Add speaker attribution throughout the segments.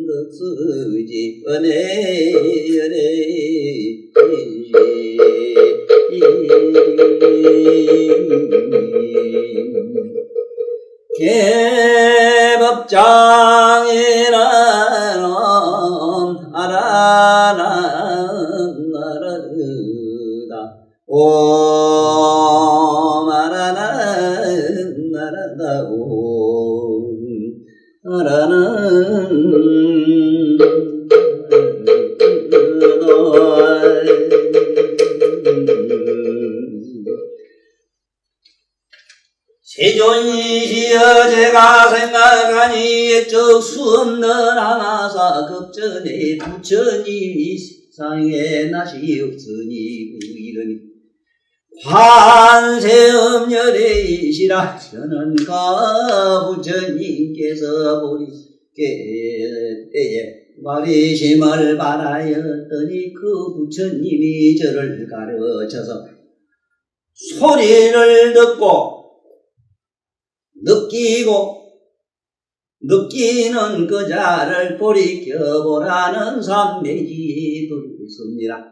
Speaker 1: 악응웅jan덕수지 은혜연혜 개법장이라는 아라나 나라다 오 마라나 나라다 오 나라는 세존이시여 제가 생각하니 예적 수없는 하나사 급전에 부처님이 세상에 낯이 없으니 그 이름이 환세음열이시라. 저는가 부처님께서 보리께 때에 말이심을 바라였더니 그 부처님이 저를 가르쳐서 소리를 듣고 느끼는 그 자를 돌이켜보라는 삼매지 들었습니다.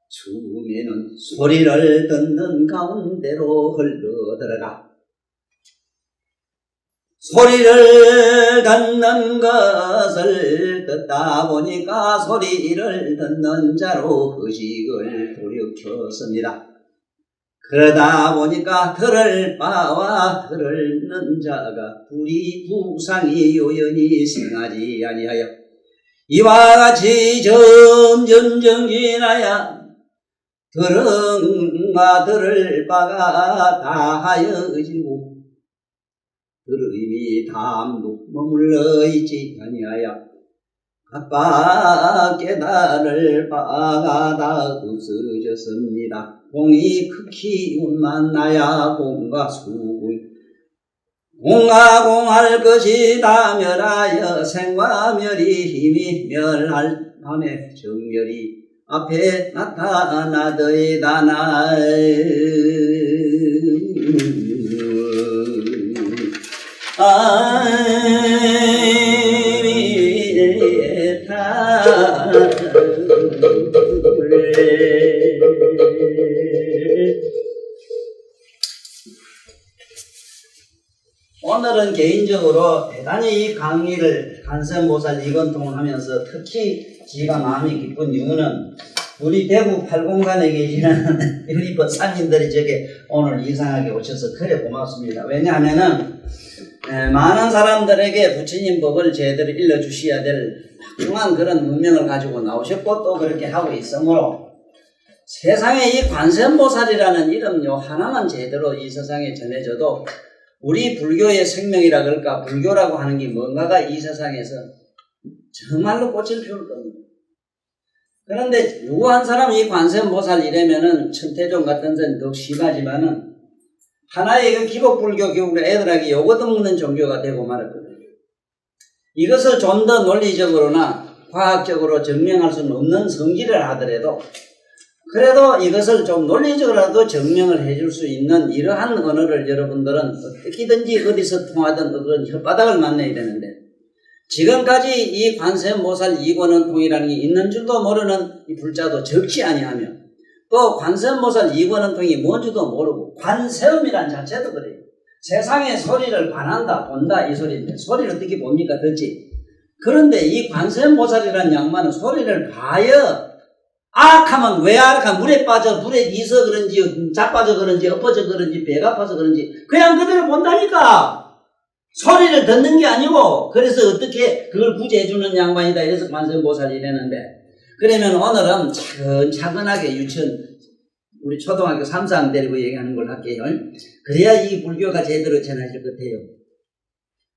Speaker 1: 처음에는 소리를 듣는 가운데로 흘러들어가 소리를 듣는 것을 듣다 보니까 소리를 듣는 자로 의식을 돌이켰습니다. 그러다 보니까 들을 바와 들는 자가 둘이 부상이 요연히 생하지 아니하여 이와 같이 점점 정진하여 들음과 들을 바가 다하여지고 들음이 담도 머물러 있지 아니하여 각각 깨달을 바가 다 없어졌습니다. 공이 극히 만나야 공과 수고이 공과 공할 것이 다 멸하여 생과 멸이 힘이 멸할 밤에 정멸이 앞에 나타나더이다나. 오늘은 개인적으로 대단히 이 강의를 간선보살 이건통을 하면서 특히 제가 마음이 기쁜 이유는 우리 대구 팔공관에 계시는 우리 법사님들이 저게 오늘 이상하게 오셔서 그래 고맙습니다. 왜냐하면은 많은 사람들에게 부처님 법을 제대로 일러주셔야 될 막중한 그런 문명을 가지고 나오셨고 또 그렇게 하고 있으므로 세상에 이 관세음보살이라는 이름요 하나만 제대로 이 세상에 전해져도 우리 불교의 생명이라 그럴까 불교라고 하는 게 뭔가가 이 세상에서 정말로 꽃을 피울 겁니다. 그런데 누구 한 사람이 이 관세음보살 이래면은 천태종 같은 데는 더 심하지만은 하나의 그 기독불교 교육으로 애들에게 요거도 먹는 종교가 되고 말았거든요. 이것을 좀 더 논리적으로나 과학적으로 증명할 수는 없는 성질을 하더라도 그래도 이것을 좀 논리적으로라도 증명을 해줄 수 있는 이러한 언어를 여러분들은 어떻게든지 어디서 통하든 그런 혓바닥을 만나야 되는데 지금까지 이 관세음보살 이권원통이라는 게 있는 줄도 모르는 이 불자도 적지 아니하며 또 관세음보살 이권원통이 뭔지도 모르고 관세음이란 자체도 그래요. 세상의 소리를 관한다 본다 이 소리인데 소리를 어떻게 봅니까 듣지. 그런데 이 관세음보살이라는 양반은 소리를 봐요. 악하면 왜 악하면 물에 빠져 물에 있어 그런지 자빠져 그런지 엎어져 그런지 배가 아파서 그런지 그냥 그대로 본다니까. 소리를 듣는 게 아니고 그래서 어떻게 그걸 구제해주는 양반이다 이래서 관세음보살이 이랬는데 그러면 오늘은 차근차근하게 유치원 우리 초등학교 3상 데리고 얘기하는 걸 할게요. 그래야 이 불교가 제대로 전해질 것 같아요.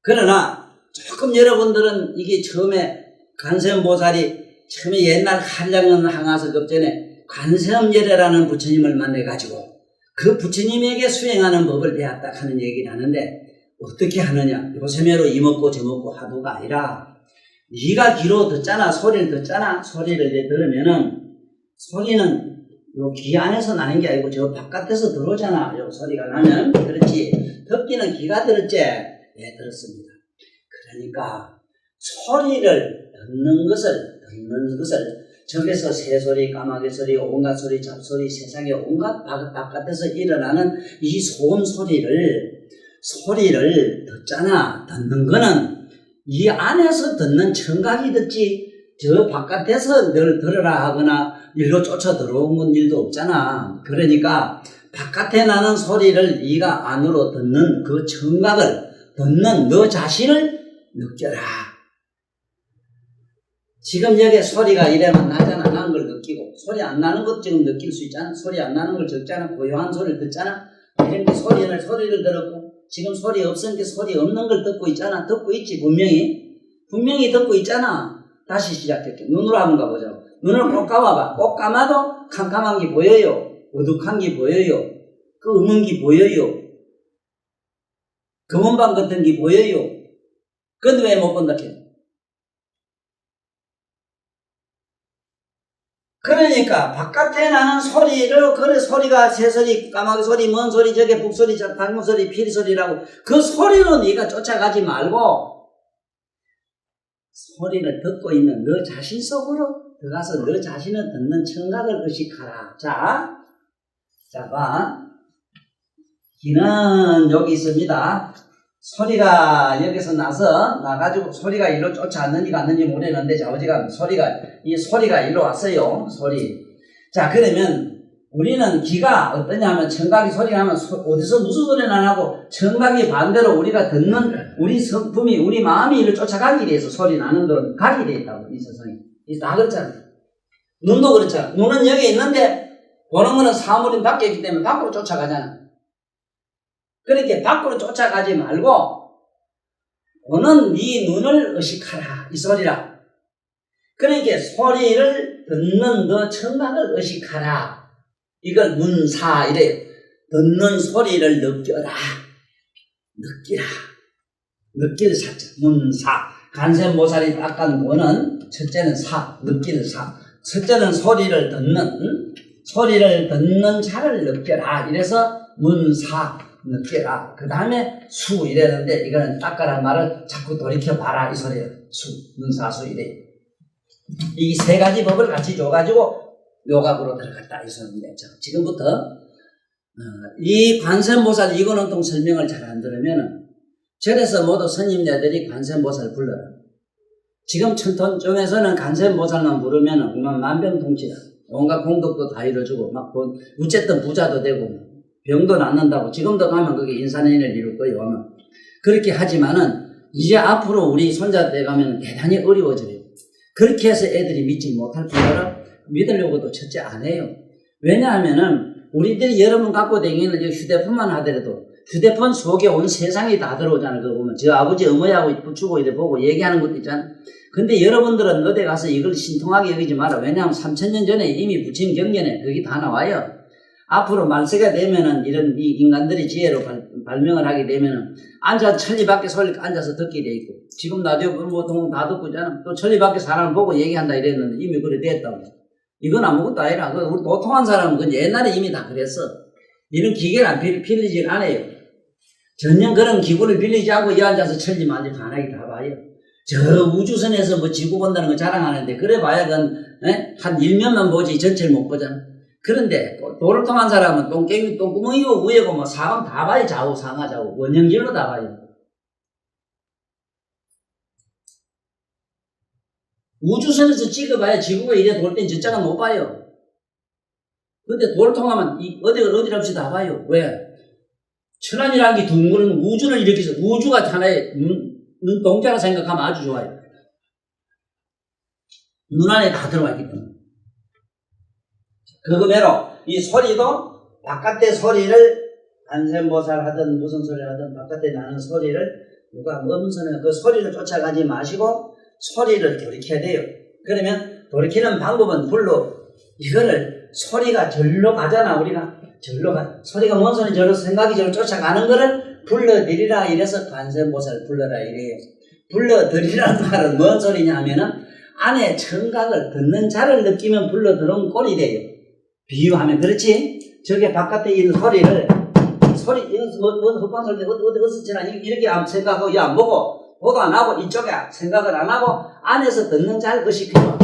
Speaker 1: 그러나 조금 여러분들은 이게 처음에 관세음보살이 처음에 옛날 한량은 항아서 급전에 관세음열애라는 부처님을 만나가지고 그 부처님에게 수행하는 법을 배웠다 하는 얘기를 하는데 어떻게 하느냐 요새매로 이먹고 저먹고 하도가 아니라 네가 귀로 듣잖아 소리를 듣잖아 소리를 이제 들으면은 소리는 요 귀 안에서 나는 게 아니고 저 바깥에서 들어오잖아 요 소리가 나면 그렇지 듣기는 귀가 들었지 예 들었습니다. 그러니까 소리를 듣는 것을 저기서 새소리, 까마귀 소리, 온갖 소리, 잡소리, 세상에 온갖 바깥에서 일어나는 이 소음 소리를 듣잖아. 듣는 거는 이 안에서 듣는 청각이 듣지 저 바깥에서 늘 들으라 하거나 일로 쫓아 들어온 일도 없잖아. 그러니까 바깥에 나는 소리를 네가 안으로 듣는 그 청각을 듣는 너 자신을 느껴라. 지금 여기 소리가 이래만 나잖아. 나는 걸 느끼고 소리 안 나는 것 지금 느낄 수 있잖아. 소리 안 나는 걸 적잖아. 고요한 소리를 듣잖아. 이렇게 소리를 들었고 지금 소리 없으니까 소리 없는 걸 듣고 있잖아. 듣고 있지 분명히 듣고 있잖아. 다시 시작할게. 눈으로 한번 가보자고. 눈을 꼭 감아봐. 꼭 감아도 캄캄한 게 보여요. 어둑한 게 보여요. 그 없는 게 보여요. 검은방 같은 게 보여요. 근데 왜 못 본다 해요? 그러니까 바깥에 나는 소리를 그래 소리가 새소리 까마귀 소리 뭔 소리 저게 북소리 방문 소리 피리 소리라고 그 소리로 네가 쫓아가지 말고 소리를 듣고 있는 너 자신 속으로 들어가서 너 자신을 듣는 청각을 의식하라. 자 봐. 귀는 여기 있습니다. 소리가 여기서 나가지고 소리가 일로 쫓아왔는지 갔는지 모르겠는데 자 어지간 이 소리가 일로 왔어요. 소리. 자 그러면 우리는 귀가 어떠냐면 청각이 소리가 나면 어디서 무슨 소리는 안 하고 청각이 반대로 우리가 듣는 우리 성품이 우리 마음이 일로 쫓아가기 위해서 소리 나는 데는 가게 돼 있다고 이 세상에. 다 그렇잖아. 눈도 그렇잖아. 눈은 여기 있는데 보는 거는 사물인 밖에 있기 때문에 밖으로 쫓아가잖아. 그렇게 밖으로 쫓아가지 말고 보는 네 눈을 의식하라 이 소리라. 그러니까 소리를 듣는 너 청각을 의식하라. 이걸 문사 이래요. 듣는 소리를 느껴라. 느낄 사자 문사. 관세음보살이 닦은 거는 첫째는 느낄 사. 첫째는 소리를 듣는 자를 느껴라. 이래서 문사 느껴라. 그 다음에 수 이랬는데 이거는 닦아란 말을 자꾸 돌이켜봐라 이 소리예요. 문사수 이래. 이 세 가지 법을 같이 줘가지고 요각으로 들어갔다 이 소리인데 지금부터 이 관세음보살 이권원통 설명을 잘 안 들으면은 절에서 모두 스님네들이 관세음보살 불러라. 지금 천톤점에서는 관세음보살만 부르면은 그만 만병통치다. 온갖 공덕도 다 이루어주고 막 어쨌든 부자도 되고 병도 낫는다고 지금도 가면 그게 인산인을 이룰 거예요. 아마. 그렇게 하지만은 이제 앞으로 우리 손자 때 가면 대단히 어려워져요. 그렇게 해서 애들이 믿지 못할 뿐더러 믿으려고도 첫째 안 해요. 왜냐하면은 우리들이 여러분 갖고 다니는 휴대폰만 하더라도 휴대폰 속에 온 세상이 다 들어오잖아요. 그거 보면 저 아버지 어머니하고 붙이고 이래 보고 얘기하는 것도 있잖아요. 근데 여러분들은 어디 가서 이걸 신통하게 여기지 마라. 왜냐하면 3000년 전에 이미 부처님 경전에 그게 다 나와요. 앞으로 말세가 되면은 이런 이 인간들이 지혜로 발명을 하게 되면은 천리 밖에 소리 앉아서 듣게 돼 있고 지금 라디오 보통 다 듣고 있잖아. 또 천리 밖에 사람을 보고 얘기한다 이랬는데 이미 그래 됐다고. 이건 아무것도 아니라 우리 도통한 사람은 그 옛날에 이미 다 그랬어. 이런 기계를 안 빌리질 않아요. 전혀 그런 기구를 빌리지 않고 이 앉아서 천리 만지 반하게 다 봐요. 저 우주선에서 뭐 지구 본다는 거 자랑하는데 그래 봐야 그건 한 일면만 보지 전체를 못 보잖아. 그런데 도를 통한 사람은 똥구멍이고 위에고 뭐 사방 다 봐요. 좌우 상하 좌우 원형질로 다 봐요. 우주선에서 찍어봐야 지구가 이래 돌 땐 저자가 못 봐요. 근데 도를 통하면 어디 없이 다 봐요. 왜? 천안이라는 게 둥그런 우주를 일으켜서 우주가 하나의 눈동자라 생각하면 아주 좋아요. 눈 안에 다 들어와 있기 때문에. 그거매로 이 소리도 바깥의 소리를 관세음보살 하든 무슨 소리 하든 바깥에 나는 소리를 누가 음선을 그 소리를 쫓아가지 마시고 소리를 돌이켜야 돼요. 그러면 돌이키는 방법은 불로 이거를 소리가 절로 가잖아. 우리가 절로 가. 소리가 뭔 소리 절로 생각이 절로 쫓아가는 거를 불러들이라 이래서 관세음보살 불러라 이래요. 불러들이라는 말은 뭔 소리냐 하면은 안에 청각을 듣는 자를 느끼면 불러들어온 꼴이 돼요. 비유하면 그렇지? 저게 바깥에 있는 소리를 여기서 뭐 헛방 소리 어디서 지나 이렇게 생각하고 안 보고 보도 안 하고 이쪽에 생각을 안 하고 안에서 듣는 자를 것이 필요하다.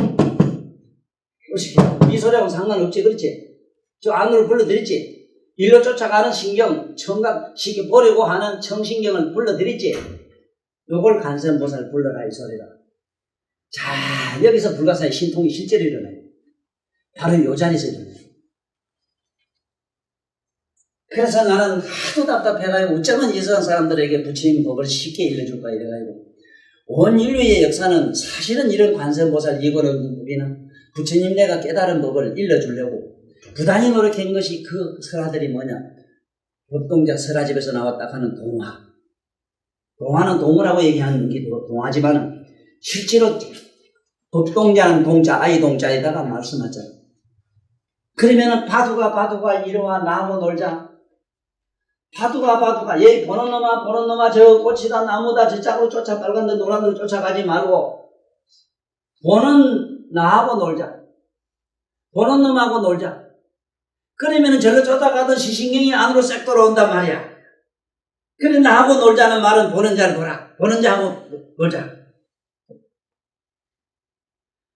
Speaker 1: 그것이 필요하다. 이 소리하고 상관없지 그렇지? 저 안으로 불러들였지? 일로 쫓아가는 신경 청각 시켜 보려고 하는 청신경을 불러들였지? 요걸 관세음보살 불러라 이 소리라. 자 여기서 불가사의 신통이 실제로 일어나요. 바로 요 자리에서 일어나요. 그래서 나는 하도 답답해가지고 어쩌면 이상한 사람들에게 부처님 법을 쉽게 일러줄까 이래가지고 온 인류의 역사는 사실은 이런 관세음보살 이거는 우리는 부처님 내가 깨달은 법을 일러주려고 부단히 노력한 것이 그 설화들이 뭐냐 법동자 설화집에서 나왔다 하는 동화. 동화는 동어라고 얘기하는 게 동화지만은 실제로 법동자는 동자 아이 동자에다가 말씀하잖아. 그러면은 바두가 이리와 나하고 놀자. 바두가 얘 보는 놈아 저 꽃이다 나무다 저 짝으로 쫓아 빨간데 노란데 쫓아가지 말고 보는 나하고 놀자. 보는 놈하고 놀자. 그러면은 저를 쫓아가던 시신경이 안으로 싹 돌아온단 말이야. 그래 나하고 놀자는 말은 보는 자를 보라. 보는 자하고 놀자.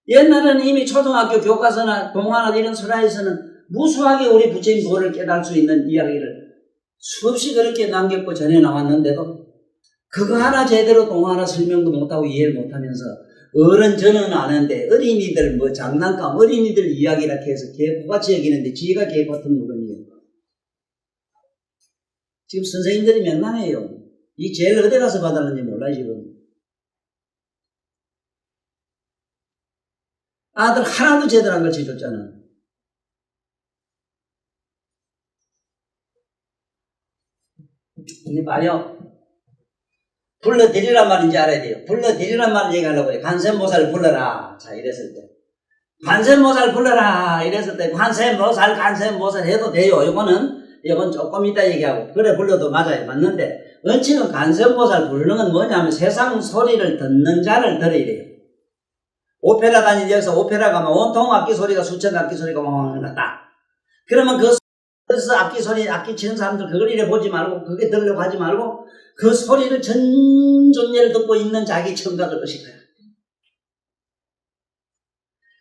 Speaker 1: 옛날에는 이미 초등학교 교과서나 동화나 이런 설화에서는 무수하게 우리 부처님 도를 깨달을 수 있는 이야기를 수없이 그렇게 남겼고 전해 나왔는데도 그거 하나 제대로 동화 하나 설명도 못하고 이해를 못하면서 어른 저는 아는데 어린이들 뭐 장난감 어린이들 이야기라 해서 개코같이 여기는데 지가 개코 같은 물건이에요. 지금 선생님들이 맹랑해요. 이 제일 어디 가서 받았는지 몰라 지금. 아들 하나도 제대로 안 가르쳐줬잖아. 이게 봐요. 불러드리란 말인지 알아야 돼요. 불러드리란 말을 얘기하려고 해요. 관세음보살 불러라. 자 이랬을 때 관세음보살 불러라 이랬을 때 관세음보살 해도 돼요. 이건 조금 이따 얘기하고 그래 불러도 맞아요. 맞는데 원칙은 관세음보살 부르는 건 뭐냐면 세상 소리를 듣는 자를 들어야 돼요. 오페라 다니는 여기서 오페라 가면 온통 악기 소리가 수천 악기 소리가 막 났다. 그러면 그래서 악기 치는 사람들 그걸 이래 보지 말고 그게 들으려고 하지 말고 그 소리를 전전예를 듣고 있는 자기 청각을 의식해야 돼.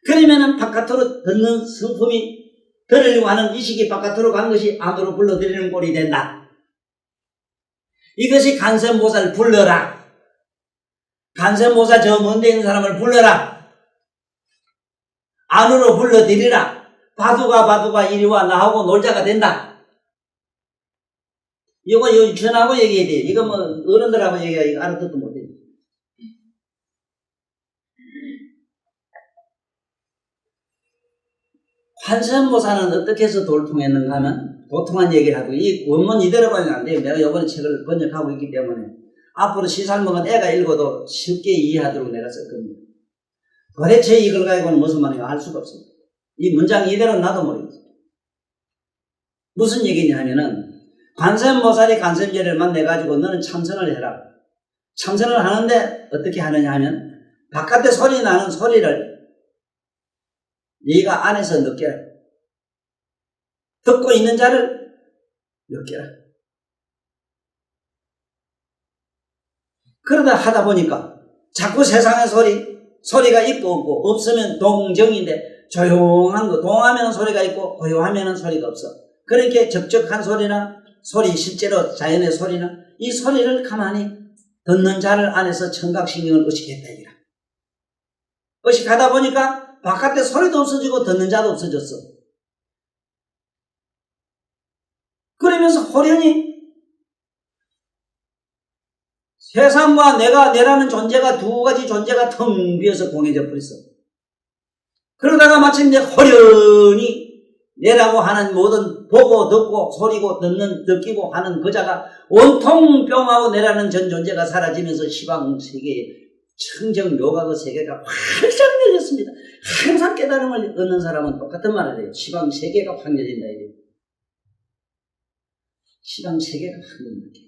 Speaker 1: 그러면은 바깥으로 듣는 성품이 들으려고 하는 의식이 바깥으로 간 것이 안으로 불러들이는 꼴이 된다. 이것이 관세음보살 불러라. 관세음보살 저 먼데 있는 사람을 불러라. 안으로 불러들이라. 바두가 이리와 나하고 놀자가 된다. 이거 유치원하고 얘기해야 돼. 이거 뭐 어른들하고 얘기해. 이거 알아듣도 못해. 관세음보살은 어떻게 해서 돌통했는가 하면 도통한 얘기를 하고 이 원문 이대로 가면 안 돼요. 내가 이번에 책을 번역하고 있기 때문에 앞으로 시살먹은 애가 읽어도 쉽게 이해하도록 내가 썼거든요. 도대체 이걸 가지고는 무슨 말인가 알 수가 없습니다. 이 문장 이대로 나도 모르겠어요. 무슨 얘기냐 하면은 관세음보살이 관세음제를만 내가지고 너는 참선을 해라. 참선을 하는데 어떻게 하느냐 하면 바깥에 소리 나는 소리를 네가 안에서 느껴라. 듣고 있는 자를 느껴라. 그러다 하다 보니까 자꾸 세상의 소리가 있고 없고, 없으면 동정인데 조용한 거, 동하면 소리가 있고 고요하면 소리가 없어. 그렇게 적적한 소리나 소리, 실제로 자연의 소리나 이 소리를 가만히 듣는 자를 안에서 청각신경을 의식했다 이거야. 의식하다 보니까 바깥에 소리도 없어지고 듣는 자도 없어졌어. 그러면서 호련히 세상과 내라는 존재가 두 가지 존재가 텅 비어서 공해져 버렸어. 그러다가 마침내 호련히 내라고 하는 모든 보고 듣고 소리고 듣는 느끼고 하는 그 자가 온통 뿅하고 내라는 전 존재가 사라지면서 시방 세계의 청정 묘각의 세계가 활짝 열렸습니다. 항상 깨달음을 얻는 사람은 똑같은 말을 해요. 시방 세계가 확 열린다 이래요. 시방 세계가 확 열린다.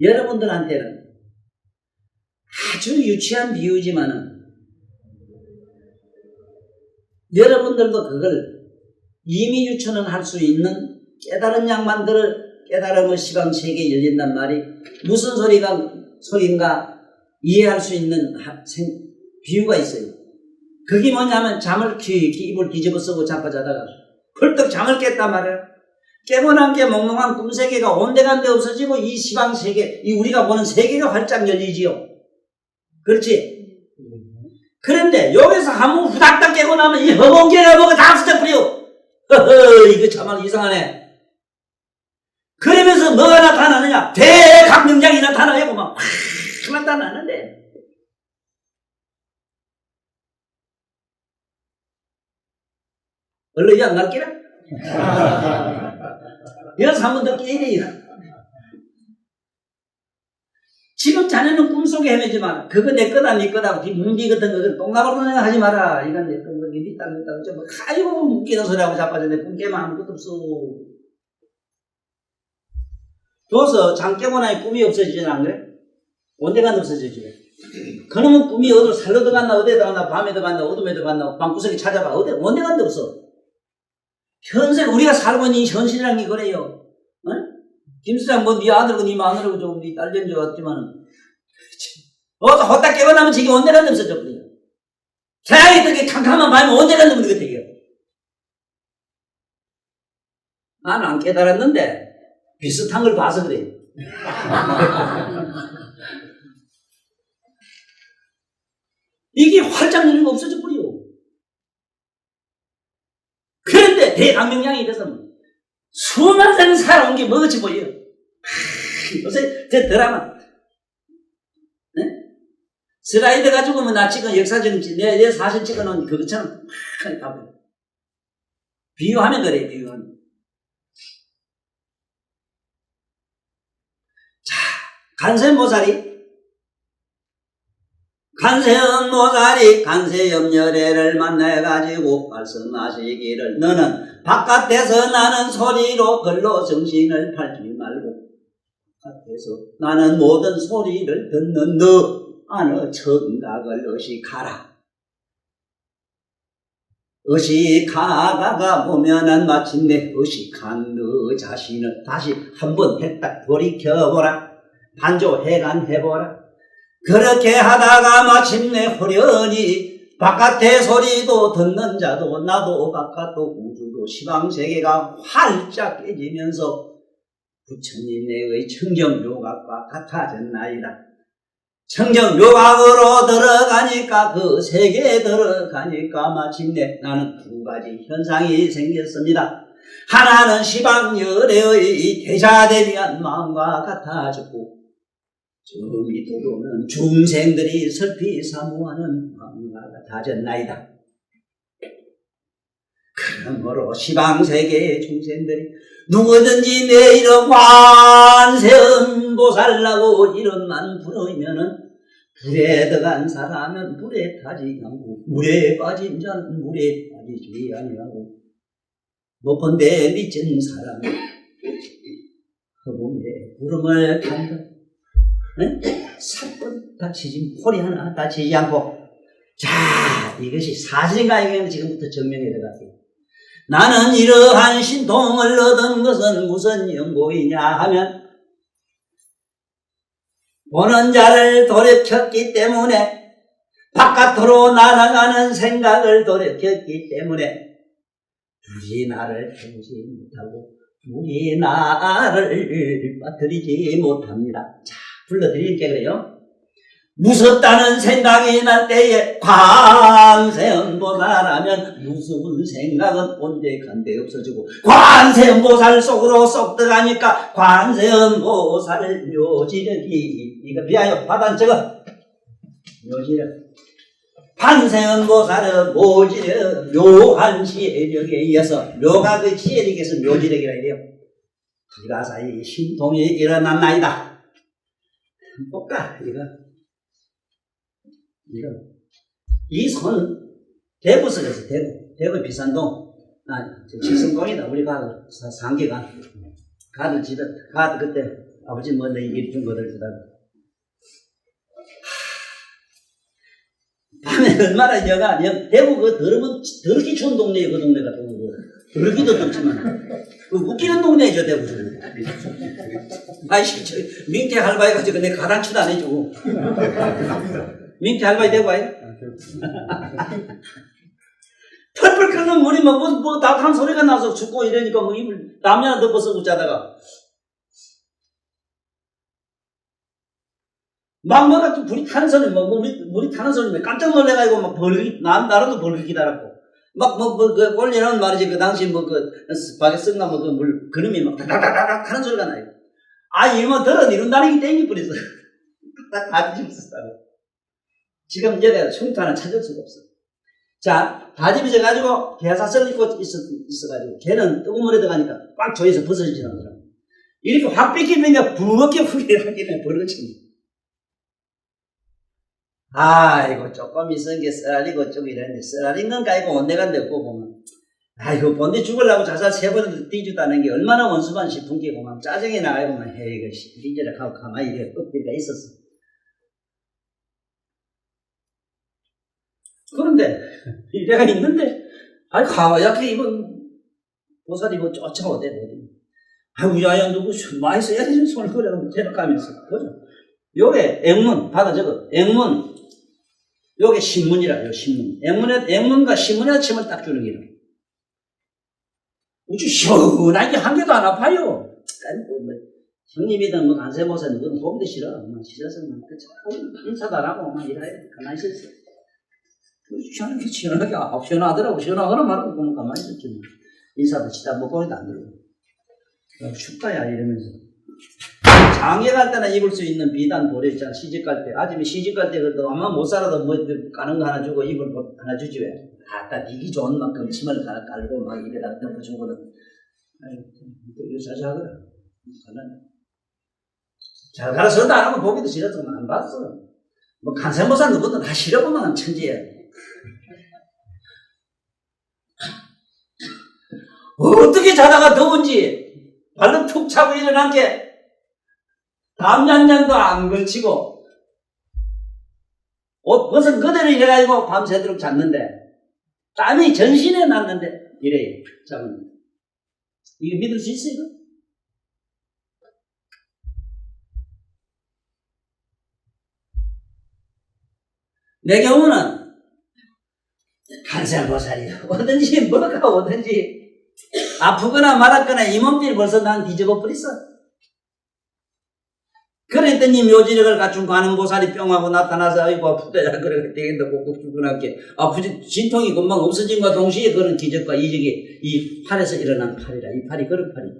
Speaker 1: 여러분들한테는 아주 유치한 비유지만은 여러분들도 그걸 이미 유추는 할 수 있는 깨달은 양반들을 깨달음의 시방 세계에 열린단 말이 무슨 소리인가 이해할 수 있는 비유가 있어요. 그게 뭐냐면 잠을 깊이 입을 뒤집어 쓰고 자빠 자다가 펄떡 잠을 깼단 말이에요. 깨고 난 게 몽롱한 꿈 세계가 온데간데 없어지고 이 시방 세계, 이 우리가 보는 세계가 활짝 열리지요. 그렇지? 그런데 여기서 한번 후닥닥 깨고 나면 이 허공계가 뭐가 다 없어져 버려. 허허, 이거 정말 이상하네. 그러면서 뭐가 나타나느냐? 대강명장이 나타나고 막 나타나는데 얼른 안 갈기라? 여기서 한 번 더 깨야 지금 자네는 꿈속에 헤매지만 그거 내 거다 네 거다 문기 같은 거를 똥나발로 하지 마라. 이건 내 거, 네 땅, 뭐 아이고 묶이는 소리하고 자빠졌네. 꿈 깨면 아무것도 없어. 줘서 잠 깨고 나니 꿈이 없어지진 안 그래? 언제간 없어지지. 그놈은 꿈이 어디로 살러 들어갔나 어디에 들어갔나 밤에 들어갔나 어둠에 들어갔나 방구석에 찾아봐. 언제간도 없어. 현실 우리가 살고 있는 이 현실이라는 게 그래요. 어? 김수장 뭐 네 아들고 네 마누라고 좀 네 딸된 줄 알았지만은 헛다 깨어나면 지금 언제간도 없어져 버려. 태양이 뜨게 캄캄한 밤에 언제간도 없는 것 같아요. 나는 안 깨달았는데 비슷한 걸 봐서 그래요. 이게 활짝 열리고 없어져 버려. 그런데 대강명량이 이래서 수만 년 살아온 게 뭐같이 보여. 요새 저 드라마 슬라이드 가지고 뭐 나 찍은 역사적인 내 사진 찍어놓은 그것처럼 다 보여. 비유하면 그래. 비유하면. 자, 간세음보살이 간세음열애를 만나가지고 말씀하시기를 너는 바깥에서 나는 소리로 글로 정신을 팔지 말고 바깥에서 나는 모든 소리를 듣는 너 안의 청각을 의식하라. 의식하다가 보면은 마침내 의식한 너 자신을 다시 한번 딱 돌이켜보라. 반조해간해보라. 그렇게 하다가 마침내 호련히 바깥의 소리도 듣는 자도 나도 바깥도 우주도 시방세계가 활짝 깨지면서 부처님 내의 청정묘각과 같아졌나이다. 청정묘각으로 들어가니까 그 세계에 들어가니까 마침내 나는 두 가지 현상이 생겼습니다. 하나는 시방열애의 대자대비한 마음과 같아졌고 저기 도로는 중생들이 슬피 사모하는 마음과 같아졌나이다. 그러므로 시방세계의 중생들이 누구든지 내 이름 관세음보살라고 이름만 부르면은 불에 들어간 사람은 불에 타지 않고 물에 빠진 자는 물에 빠지지 아니하고 높은 데 미친 사람은 허공에 구름을 탄다. 사건 다치지, 폴이 하나 다치지 않고. 자, 이것이 사실인가 이게 지금부터 증명이 들어갈게요. 나는 이러한 신통을 얻은 것은 무슨 연고이냐 하면 보는 자를 돌이켰기 때문에, 바깥으로 날아가는 생각을 돌이켰기 때문에 둘이 나를 태우지 못하고 둘이 나를 빠뜨리지 못합니다. 자, 불러드릴게요. 그래요. 무섭다는 생각이 날 때에 관세음보살하면 무서운 생각은 온데간데 없어지고, 관세음보살 속으로 쏙 들어가니까 관세음보살 묘지력이, 이거 비하여 받아 적어. 묘지력. 관세음보살의 묘지력, 묘한 지혜력에 의해서, 묘가 그 지혜력에서 묘지력이라 해요. 둘가 사이 신통이 일어났나이다. 볼까 이거. 이 손, 대구석에서 대구 비산동, 칠성동이다. 우리가 상계가 가들 지다, 가들 그때 아버지 먼저 이길 준 거들 주다가. 밤에 얼마나 대구 그 더럽기 추운 동네에 그 동네가 더럽기도 덥지만, 그 웃기는 동네죠, 대구는. 아이씨, 민태 할바이 가지고 내 가랑치도 안 해주고. 민태 할바이 되고 아이가? 펄펄 끓는 물이 뭐 따뜻한 소리가 나서 죽고 이러니까 뭐 입을 땀이나 덮어서 자다가 막 뭐가 불이 타는 소리, 물이 타는 소리 깜짝 놀래가지고 막 나라도 벌겋게 달았고 막 올리는 말이지. 그 당시 바게 썩나 물 그름이 막 다다다닥 하는 소리가 나요. 아, 이러면 이런다는 게 땡기 뿌렸어. 딱 뒤집었었다고. 지금 이제 내가 흉터 하나 찾을 수가 없어. 자, 다 뒤집어져가지고 개사슬 입고 있어가지고 걔는 뜨거운 물에 들어가니까 꽉 조여서 벗어지지 않더라고. 이렇게 확 뺏기면 부럽게 후회하기는 버릇이네. 아이고, 조금 있은 게 쓰라리고 좀 이랬는데, 쓰라린 건가 이거 온데간데 없고 보면, 아이고, 본데 죽으려고 자살 3번을 뒤주다는 게 얼마나 원수만 싶은 게고, 막 짜증이 나가고, 막, 헤이, 이거, 이제라 하고 가만히 이래, 엎드리가 있었어. 그런데, 내가 있는데, 아이, 가와약해, 이건, 보살이 뭐 쫓아오대, 어디. 아이고, 야야, 누구, 많이 써야지, 손을 그려가면 대박하면서. 보죠. 요게, 액문, 받아 적어. 액문. 요게 신문이라, 신문. 액문과 신문에 침을 딱 주는 기름. 우주 시원하게 한 개도 안 아파요. 형님이든 간세모사 누구든 보기도 싫어. 싫어서 인사도 안 하고 이래야 가만히 있었어. 시원하게 시원하더라고. 시원하거나 말고 보면 가만히 있었지. 인사도 치다 뭐 거기도 안 들고. 춥다야 이러면서. 장에 갈 때나 입을 수 있는 비단 보려 있잖아. 시집 갈 때. 아침에 시집 갈 때 그래도 아마 못 살아도 뭐 까는 거 하나 주고 입을 하나 주지 왜. 아따 니기 좋은 만큼 침을 하나 깔고 막 입에다 덮어준 거는. 아이고, 이거 자자하더라. 잘 가르쳐도 안 하고 보기도 싫어서 안 봤어. 뭐 간세모사 누구든 다 싫어보면 천지야. 어떻게 자다가 더운지 발로 툭 차고 일어난 게 땀 한 장도 안 걸치고 옷 벗은 그대로 이래가지고 밤새도록 잤는데 땀이 전신에 났는데 이래요. 잠은 이거 믿을 수 있어 이거? 내 경우는 간세보살이 오든지 뭐가 오든지 아프거나 말았거나 이 몸뚱이 벌써 난 뒤집어 버렸어. 그랬더니 묘지력을 갖춘 관음보살이 뿅하고 나타나서 아이고 아프다 그래 되겠다 꼭꼭 죽어날게 아프지 진통이 금방 없어진과 동시에 그런 기적과 이적이 이 팔에서 일어난 팔이라. 이 팔이 그런 팔이다.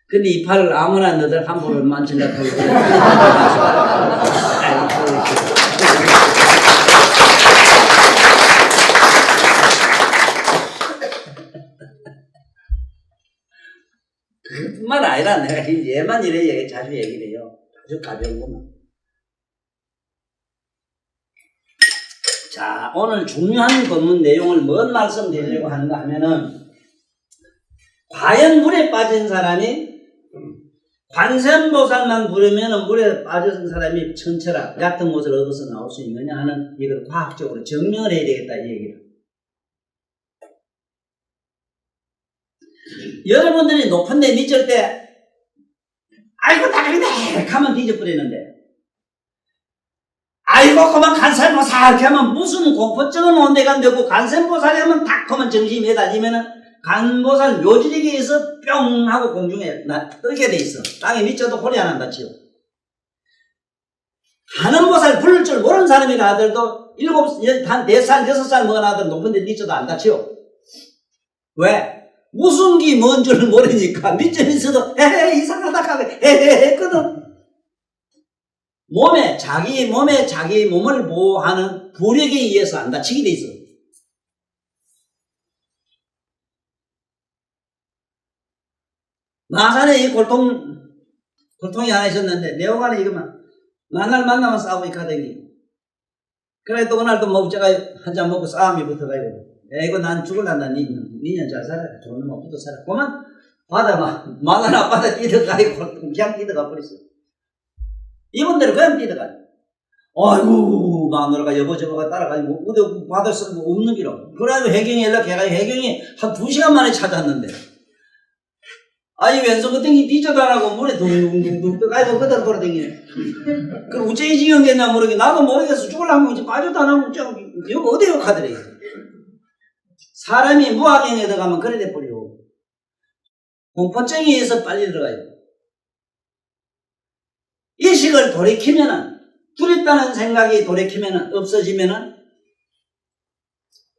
Speaker 1: 근데 이 팔을 아무나 너들 함부로 만질라고 하고 그뿐만 아니라 내가 얘만 이래 자주 얘기를 해요. 아주 가벼운 것만. 자, 오늘 중요한 법문 내용을 뭔 말씀드리려고 하는가 하면은 과연 물에 빠진 사람이 관세음보살만 부르면 물에 빠진 사람이 천처럼 얕은 못을 얻어서 나올 수 있느냐 하는 이걸 과학적으로 증명을 해야 되겠다 이 얘기를. 여러분들이 높은 데 미칠 때 아이고 다리네 가면 뒤져버리는데 아이고 그만 관세음보살 이렇게 하면 무슨 공포증은 온데가 안 되고 관세음보살이 하면 딱 하면 정신이 매달리면은 관보살 묘지리기에서 뿅 하고 공중에 뜨게 돼 있어. 땅에 미쳐도 홀이 안 한다치요. 관음보살 부를 줄 모르는 사람이라 하더라도 4살, 6살 먹은 아들 높은 데 미쳐도 안 다치요. 왜? 무슨 기 뭔 줄 모르니까 미쳐 있어도 에헤 이상하다 하고 에헤 했거든. 자기 몸을 보호하는 부력에 의해서 안 다치게 돼 있어. 마산에 이 골통이 하나 있었는데, 내용안에 이거만, 만날 만나면 싸우고 있거든요. 그래, 또 그날 또 먹자가 한잔 먹고 싸움이 붙어가지고, 이거 난 죽을란다, 니년 잘 살아. 좋은 놈 없어도 살아. 그만, 만날 앞바다 뛰어가지고, 그냥 뛰어가 버렸어. 이분들은 그냥 뛰어가. 아이고, 마누라가 여보저보가 따라가지고, 어디 바다 쓰고 없는 기로. 그래가지고 해경이 연락해가지고, 해경이 한 2시간 만에 찾았는데, 아이 왼손 끝등이 뒤져도 안 하고 물에 둥둥둥둥 떠가지고 그대로 돌아다니네. 그럼 우째이 지경됐나 모르겠 나도 모르겠어. 죽으려면 이제 빠져도 안 하고 여기 어디 욕하더래. 사람이 무학경에 들어가면 그래 돼버려. 공포증에 의해서 빨리 들어가요. 의식을 돌이키면은 두렵다는 생각이 돌이키면은 없어지면은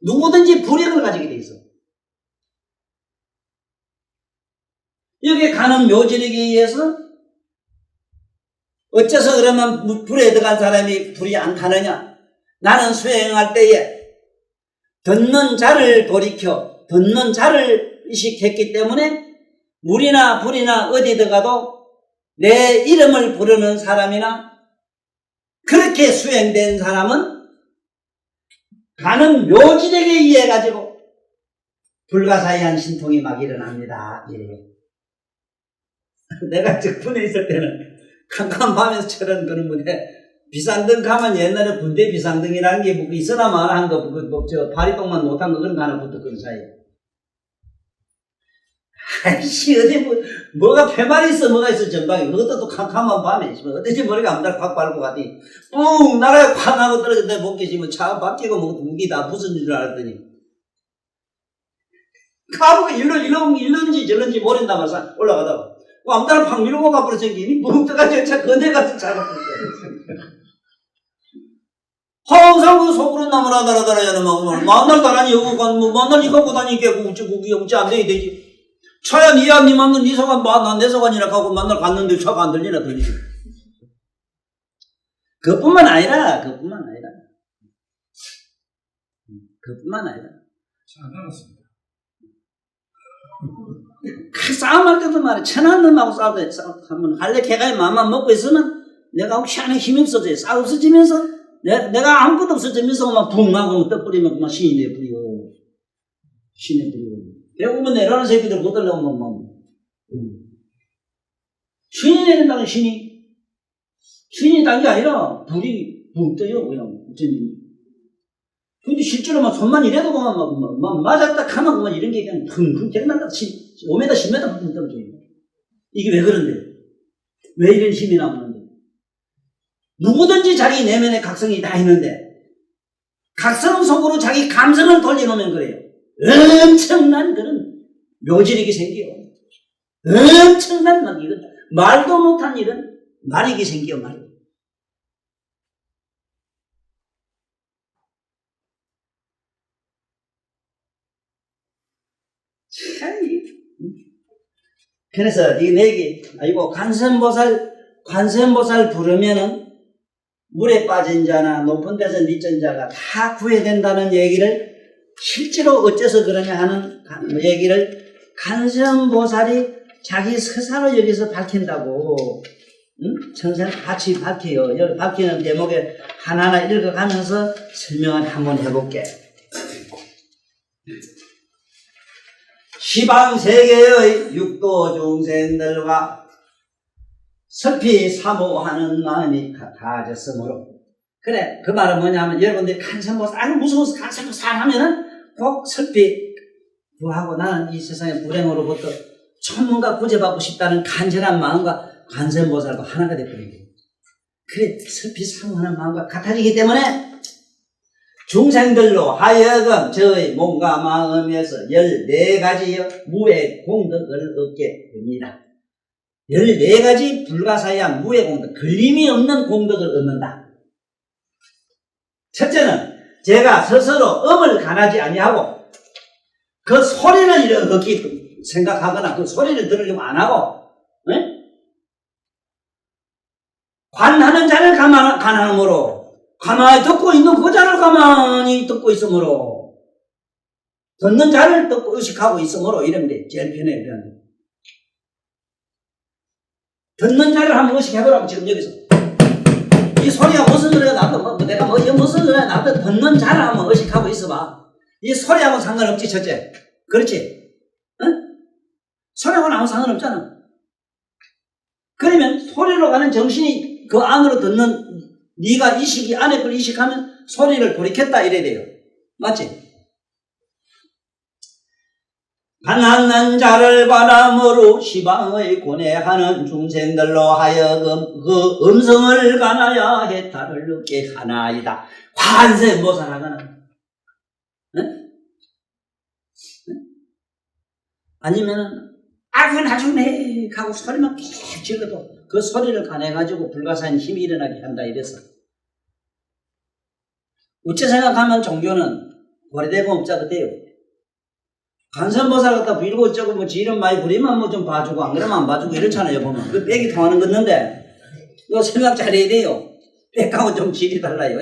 Speaker 1: 누구든지 불행을 가지게 돼 있어. 여기에 가는 묘지력에 의해서 어째서 그러면 불에 들어간 사람이 불이 안 타느냐? 나는 수행할 때에 듣는 자를 돌이켜 듣는 자를 의식했기 때문에 물이나 불이나 어디 들어가도 내 이름을 부르는 사람이나 그렇게 수행된 사람은 가는 묘지력에 의해 가지고 불가사의한 신통이 막 일어납니다. 예. 내가 적분에 있을 때는 캄캄한 밤에서처럼 그런 건데 비상등 가면 옛날에 군대 비상등이라는 게 뭐 있으나 말한 거 파리똥만 못한 거 그런 거 하나 붙었거든 사이에. 아이씨 어디 뭐가 패말이 있어 뭐가 있어 전방에 그것도 또 캄캄한 밤에 어디지 머리가 암달 팍 밟고 갔더니 뿡 나라에 팍 하고 떨어졌는데 못 계시면 차 바뀌고 뭐 무기 다 무슨 줄 알았더니 가보고 일런지 저런지 모른다 말서 올라가다가 암달을 팍 밀고 가버렸으니 묵 떠가지고 차 건네가서 잡아버렸어. 항상 그 속으로 나무라다라다라야는 막 만날 다라니 여고 뭐 만날 이거 갖고 다니니까 우찌 안 돼야 되지. 차야 니야 니 만날 니 소관 난 내 소관이라 하고 만날 갔는데 차가 안 들리나 들리지. 그뿐만 아니라 잘 알았습니다. 그 싸움할 때도 말이야. 천한 놈하고 싸우면 할래 개가의 마음만 먹고 있으면 내가 혹시 안에 힘이 없어져요. 싸 없어지면서 내가 아무것도 없어지면서 막 붕 하고 떠버리면 막 신이 내버려. 배고프면 내려오는 새끼들 못 들려오면 막 신이 내린다는 신이 딴 게 아니라 불이 붕 떠요. 그냥 어쩐지. 근데 실제로 막 손만 이래도 그만 막 맞았다 하면 그만 이런 게 그냥 킁킁 날라 5m, 10m 떨어져요. 이게 왜 그런데? 왜 이런 힘이 나오는데? 누구든지 자기 내면에 각성이 다 있는데 각성 속으로 자기 감성을 돌려놓으면 그래요. 엄청난 그런 묘지력이 생겨요. 엄청난 막 이건 말도 못한 이런 말익이 생겨요. 말이에요. 그래서 이 내기 아이고 관세음보살 부르면은 물에 빠진 자나 높은 데서 미친 자가 다 구해된다는 얘기를 실제로 어째서 그러냐 하는 얘기를 관세음보살이 자기 서사로 여기서 밝힌다고. 천사는 같이 밝혀요. 여기 밝히는 대목에 하나하나 읽어가면서 설명을 한번 해볼게. 시방세계의 육도 중생들과 슬피 사모하는 마음이 같아졌으므로. 그래, 그 말은 뭐냐면 여러분들이 간센보살, 아유 무서워서 간센보살 하면은 꼭 슬피 구하고 나는 이 세상의 불행으로부터 천문과 구제받고 싶다는 간절한 마음과 관세음보살과 하나가 되어버린 거예요. 그래 슬피 사모하는 마음과 같아지기 때문에 중생들로 하여금 저의 몸과 마음에서 14가지의 무의 공덕을 얻게 됩니다. 14가지 불가사의한 무의 공덕, 걸림이 없는 공덕을 얻는다. 첫째는 제가 스스로 음을 가하지 아니하고 그 소리를 이렇게 생각하거나 그 소리를 들으려고 안 하고, 네? 관하는 자를 관함으로, 가만히 듣고 있는 그 자를 가만히 듣고 있으므로, 듣는 자를 듣고 의식하고 있으므로 이러면 돼. 제일 편해. 이러면. 듣는 자를 한번 의식해보라고 지금 여기서. 이 소리가 무슨 소리가 나도, 내가 무슨 소리가 나도 듣는 자를 한번 의식하고 있어봐. 이 소리하고 상관없지, 첫째. 그렇지? 응? 소리하고는 아무 상관없잖아. 그러면 소리로 가는 정신이 그 안으로 듣는 네가 이식이 안에 걸 이식하면 소리를 돌이켰다 이래야 돼요. 맞지? 가난한 자를 바람으로 시방의 고뇌하는 중생들로 하여금 그 음성을 가나야 해탈을 얻게 하나이다. 관세음보살하거나 응? 아니면은 그건 아주 네 하고 소리만 계속 질러도 그 소리를 가내가지고 불가사한 힘이 일어나게 한다 이래서. 우째 생각하면 종교는 고려대고 업자 같아요. 관세음보살 갖다 빌고 어쩌고 뭐 지 이름 많이 부리면 뭐 좀 봐주고 안 그러면 안 봐주고 이렇잖아요 보면. 그 빽이 통하는 건데 이거 생각 잘해야 돼요. 빽하고 좀 질이 달라요.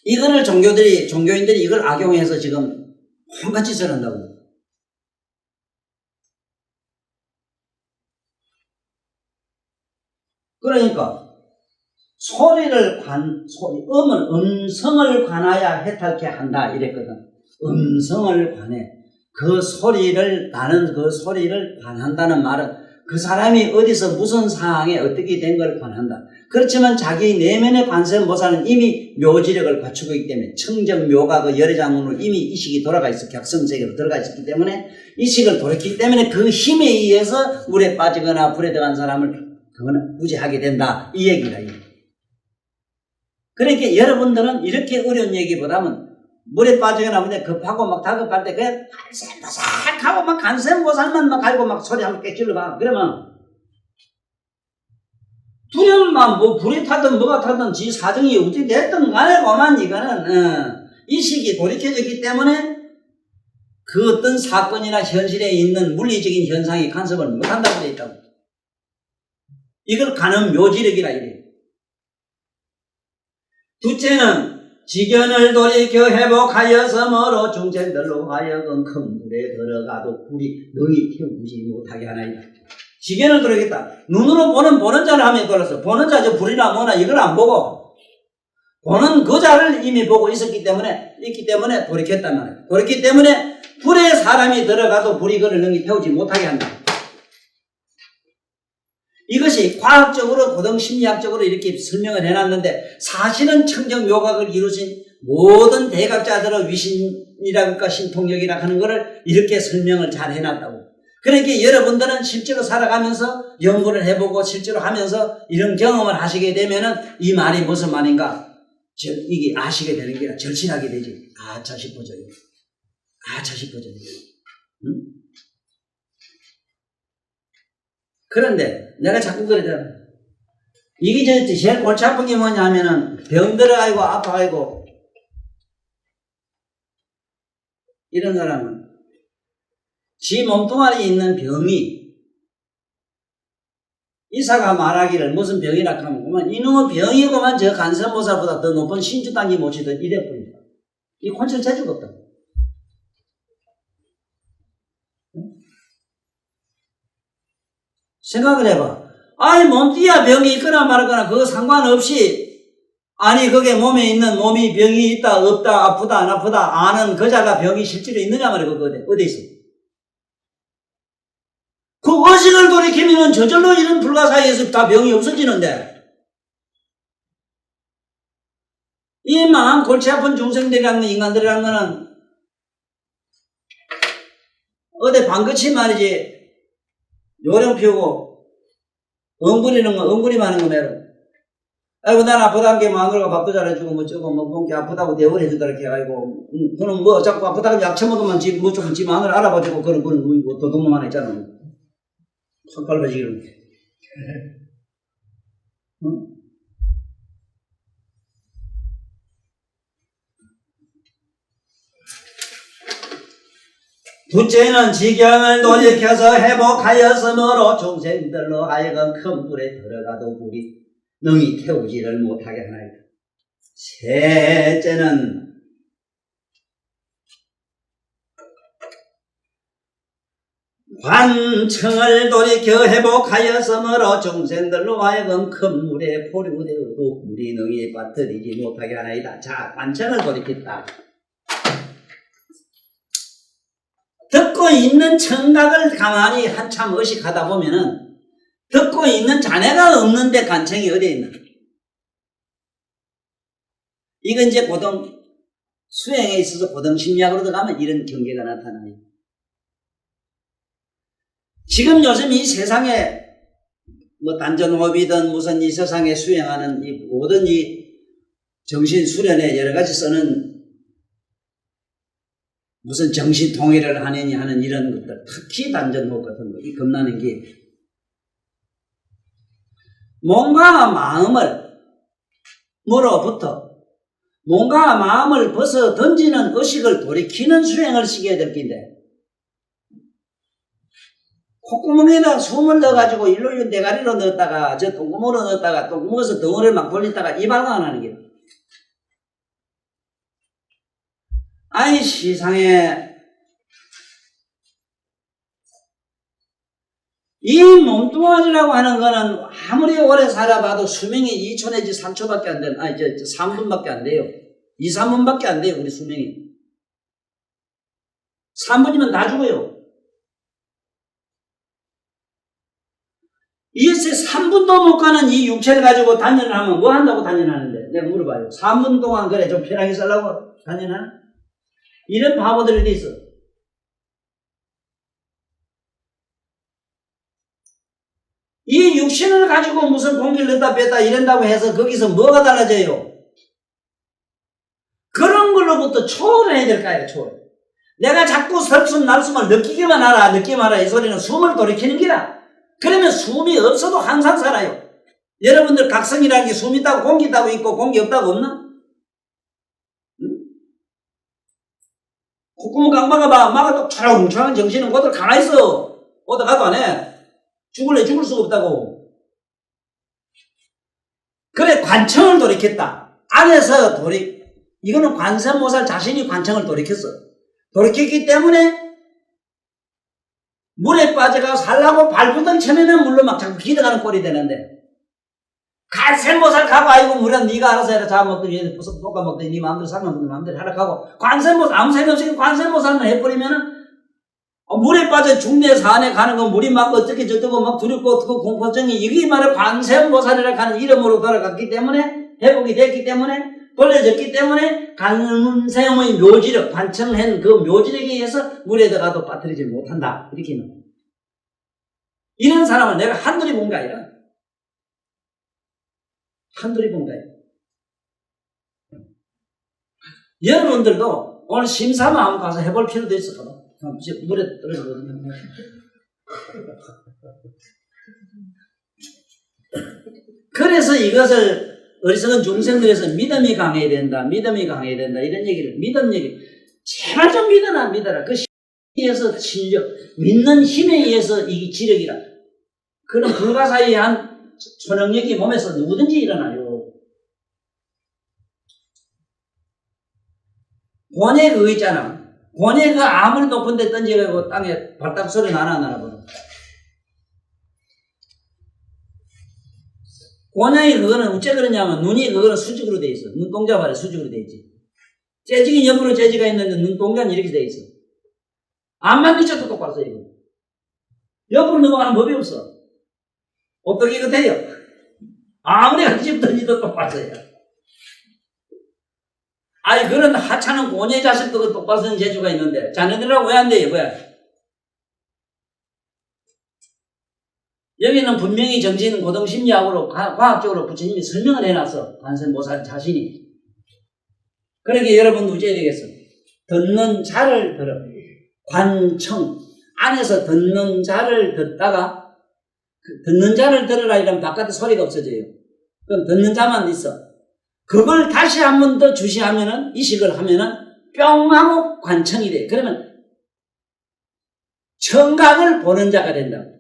Speaker 1: 이거를 종교인들이 이걸 악용해서 지금 한가지 짓을 한다고. 그러니까 음성을 관하야 해탈케 한다 이랬거든. 음성을 관해. 나는 그 소리를 관한다는 말은 그 사람이 어디서 무슨 상황에 어떻게 된 걸 관한다. 그렇지만 자기 내면의 관세음보살은 이미 묘지력을 갖추고 있기 때문에 청정묘가 그 열애장문으로 이미 이식이 돌아가 있어 격성세계로 들어가 있었기 때문에 이식을 돌이키기 때문에 그 힘에 의해서 물에 빠지거나 불에 들어간 사람을 그거는 구제하게 된다 이 얘기다. 그러니까 여러분들은 이렇게 어려운 얘기보다는 물에 빠지거나 문에 급하고 막 다급할 때 그냥 간세음보살하고 막 간세음보살만 막 갈고 막 소리 한번 깨질러봐. 그러면 두려움만 뭐 불이 타든 뭐가 타든 지 사정이 어떻게 됐든 간에 그만 이거는 이식이 돌이켜졌기 때문에 그 어떤 사건이나 현실에 있는 물리적인 현상이 간섭을 못한다고 되어 있다고. 이걸 가는 묘지력이라 이래요. 둘째는 지견을 돌이켜 회복하여서므로 중생들로 하여금 큰 물에 들어가도 불이 능히 태우지 못하게 하나이다. 지견을 돌이켰다. 눈으로 보는 자를 하면 걸었어. 보는 자 저 불이나 뭐나 이걸 안 보고 보는 그 자를 이미 보고 있기 때문에 돌이켰단 말이에요. 그렇기 때문에 불에 사람이 들어가도 불이 그를 능히 태우지 못하게 한다. 이것이 과학적으로 고등심리학적으로 이렇게 설명을 해놨는데 사실은 청정묘각을 이루신 모든 대각자들의 위신이랄까 신통력이라 하는 것을 이렇게 설명을 잘 해놨다고. 그러니까 여러분들은 실제로 살아가면서 연구를 해보고 실제로 하면서 이런 경험을 하시게 되면은 이 말이 무슨 말인가 이게 아시게 되는 게 절실하게 되지. 아차 싶어져요. 응? 그런데 내가 자꾸 그러잖아. 이게 제일 골치 아픈 게 뭐냐 하면은 병들어가지고 아파가지고 이런 사람은 지 몸뚱아리에 있는 병이 의사가 말하기를 무슨 병이라 하면 그만 이놈의 병이고만 저 간세음보살보다 더 높은 신주단기 모시듯 이래버린다. 이 혼철 재주가 없다. 생각을 해봐. 아니 몸띠야 병이 있거나 말거나 그거 상관없이 그게 몸에 있는 몸이 병이 있다 없다 아프다 안 아프다 아는 그 자가 병이 실제로 있느냐 말이야. 그거 어디 있어? 그 의식을 돌이키면 저절로 이런 불가사의에서 다 병이 없어지는데, 이 망한 골치 아픈 중생들이라는 거, 인간들이라는 거는 어디 방긋이 말이지 요령 피우고 엉부리는 거, 엉부리 많은 거 매로. 아이고 난 아프다는 게 마누라가 밥도 잘해주고 뭐 저거 뭐 몸이 아프다고 대우를 해주다 이렇게 아이고 그럼 뭐 자꾸 아프다고 약 처먹으면 지 마누라 알아봐주고 그런 뭐 도둑놈만 했잖아. 확 밟아지기로. 응? 부처는 지경을 돌이켜서 회복하였으므로 중생들로 하여금 큰 불에 들어가도 불이 능히 태우지를 못하게 하나이다. 셋째는 관청을 돌이켜 회복하였으므로 중생들로 하여금 큰 물에 포류되어도 물이 능히 빠뜨리지 못하게 하나이다. 자, 관청을 돌이켰다. 듣고 있는 청각을 가만히 한참 의식하다 보면은 듣고 있는 자네가 없는데 관청이 어디에 있나? 이건 이제 고등 수행에 있어서 고등 심리학으로 들어가면 이런 경계가 나타나요. 지금 요즘 이 세상에 뭐 단전호흡이든 무슨 이 세상에 수행하는 이 모든 이 정신 수련에 여러 가지 쓰는 무슨 정신 통일을 하느니 하는 이런 것들, 특히 단전호흡 같은 거, 이 겁나는 게 몸과 마음을 뭐로부터 몸과 마음을 벗어 던지는 의식을 돌이키는 수행을 시켜야 될 텐데 콧구멍에다 숨을 넣어가지고 일로 대가리로 넣었다가 저 똥구멍으로 넣었다가 똥구멍에서 덩어리를 막 돌리다가 이발도 안 하는 게 아이 세상에 이 몸뚱아리라고 하는 거는 아무리 오래 살아봐도 수명이 2초 내지 3초밖에 안 돼요. 아니 3분밖에 안 돼요. 2, 3분밖에 안 돼요. 우리 수명이 3분이면 다 죽어요. 이에서 3분도 못 가는 이 육체를 가지고 단련을 하면 뭐 한다고 단련하는데 내가 물어봐요. 3분 동안 그래 좀 편하게 살라고 단련하나? 이런 바보들이 돼 있어. 이 육신을 가지고 무슨 공기를 넣다 뺐다 이런다고 해서 거기서 뭐가 달라져요? 그런 걸로부터 초월해야 될 거예요. 초월. 내가 자꾸 설숨 날숨을 느끼기만 하라 느끼기만 하라 이 소리는 숨을 돌이키는 기라. 그러면 숨이 없어도 항상 살아요. 여러분들 각성이라는 게 숨 있다고 공기 있다고 있고 공기 없다고 없나? 콧구멍 강 막아봐. 막아도 차랑차랑 정신은 거들 가만히 있어. 어디 가도 안 해. 죽을래 죽을 수가 없다고. 그래 관청을 돌이켰다. 안에서 이거는 관세음보살 자신이 관청을 돌이켰어. 돌이켰기 때문에 물에 빠져가 살라고 발부둥 쳐내면 물로 막 자꾸 기어가는 꼴이 되는데 관세음보살 가고 아이고 물은 네가 알아서 해라. 잡아먹더니 볶아먹더니 네 마음대로 살면 마음대로 하라 하고 관세음보살 아무 생각 없이 관세음보살만 해버리면은 물에 빠져 중내 산에 가는 건 물이 막 어떻게 저쩌고 막 두렵고 어떻고 공포증이 이게 말해 관세음보살이라 하는 이름으로 돌아갔기 때문에 회복이 됐기 때문에 돌려졌기 때문에 관세음의 묘지력 관청한 그 묘지력에 의해서 물에 들어가도 빠뜨리지 못한다. 이렇게는 이런 사람을 내가 한둘이 본 게 아니라 한둘이 본 거예요. 여러분들도 오늘 심사만 가서 해볼 필요도 있어. 물에 떨어지거든요. 그래서 이것을 어리석은 중생들에서 믿음이 강해야 된다. 믿음이 강해야 된다. 이런 얘기를 믿음 얘기. 제발 좀 믿어라. 그 힘에 의해서 진력, 믿는 힘에 의해서 이 지력이라. 그런 불가사의한 초능력이 몸에서 누구든지 일어나요. 권해 그거 있잖아. 권해 그 아무리 높은 데 던져가지고 땅에 발딱 소리 나나 보라. 권해의 그거는 어째 그러냐면 눈이 그거는 수직으로 돼 있어. 눈동자 말에 수직으로 돼 있지. 재직이 옆으로 재지가 있는데 눈동자는 이렇게 돼 있어. 안만 비춰도 똑바로 써 이거.
Speaker 2: 옆으로 넘어가는 법이 없어. 어떻게 이거 돼요? 아무리 한집 던지도 똑바로요. 아니, 그런 하찮은 고녀 자식도 똑바로 쓰는 재주가 있는데, 자네들하고 왜 안 돼요, 왜? 여기는 분명히 정신 고등심리학으로 과학적으로 부처님이 설명을 해놨어. 관세음보살 자신이. 그러니까 여러분 우째야 되겠어. 듣는 자를 들어. 관청. 안에서 듣는 자를 듣다가 듣는 자를 들으라 이러면 바깥에 소리가 없어져요. 그럼 듣는 자만 있어. 그걸 다시 한 번 더 주시하면은 이식을 하면은 뿅 하고 관청이 돼. 그러면 청각을 보는 자가 된다고.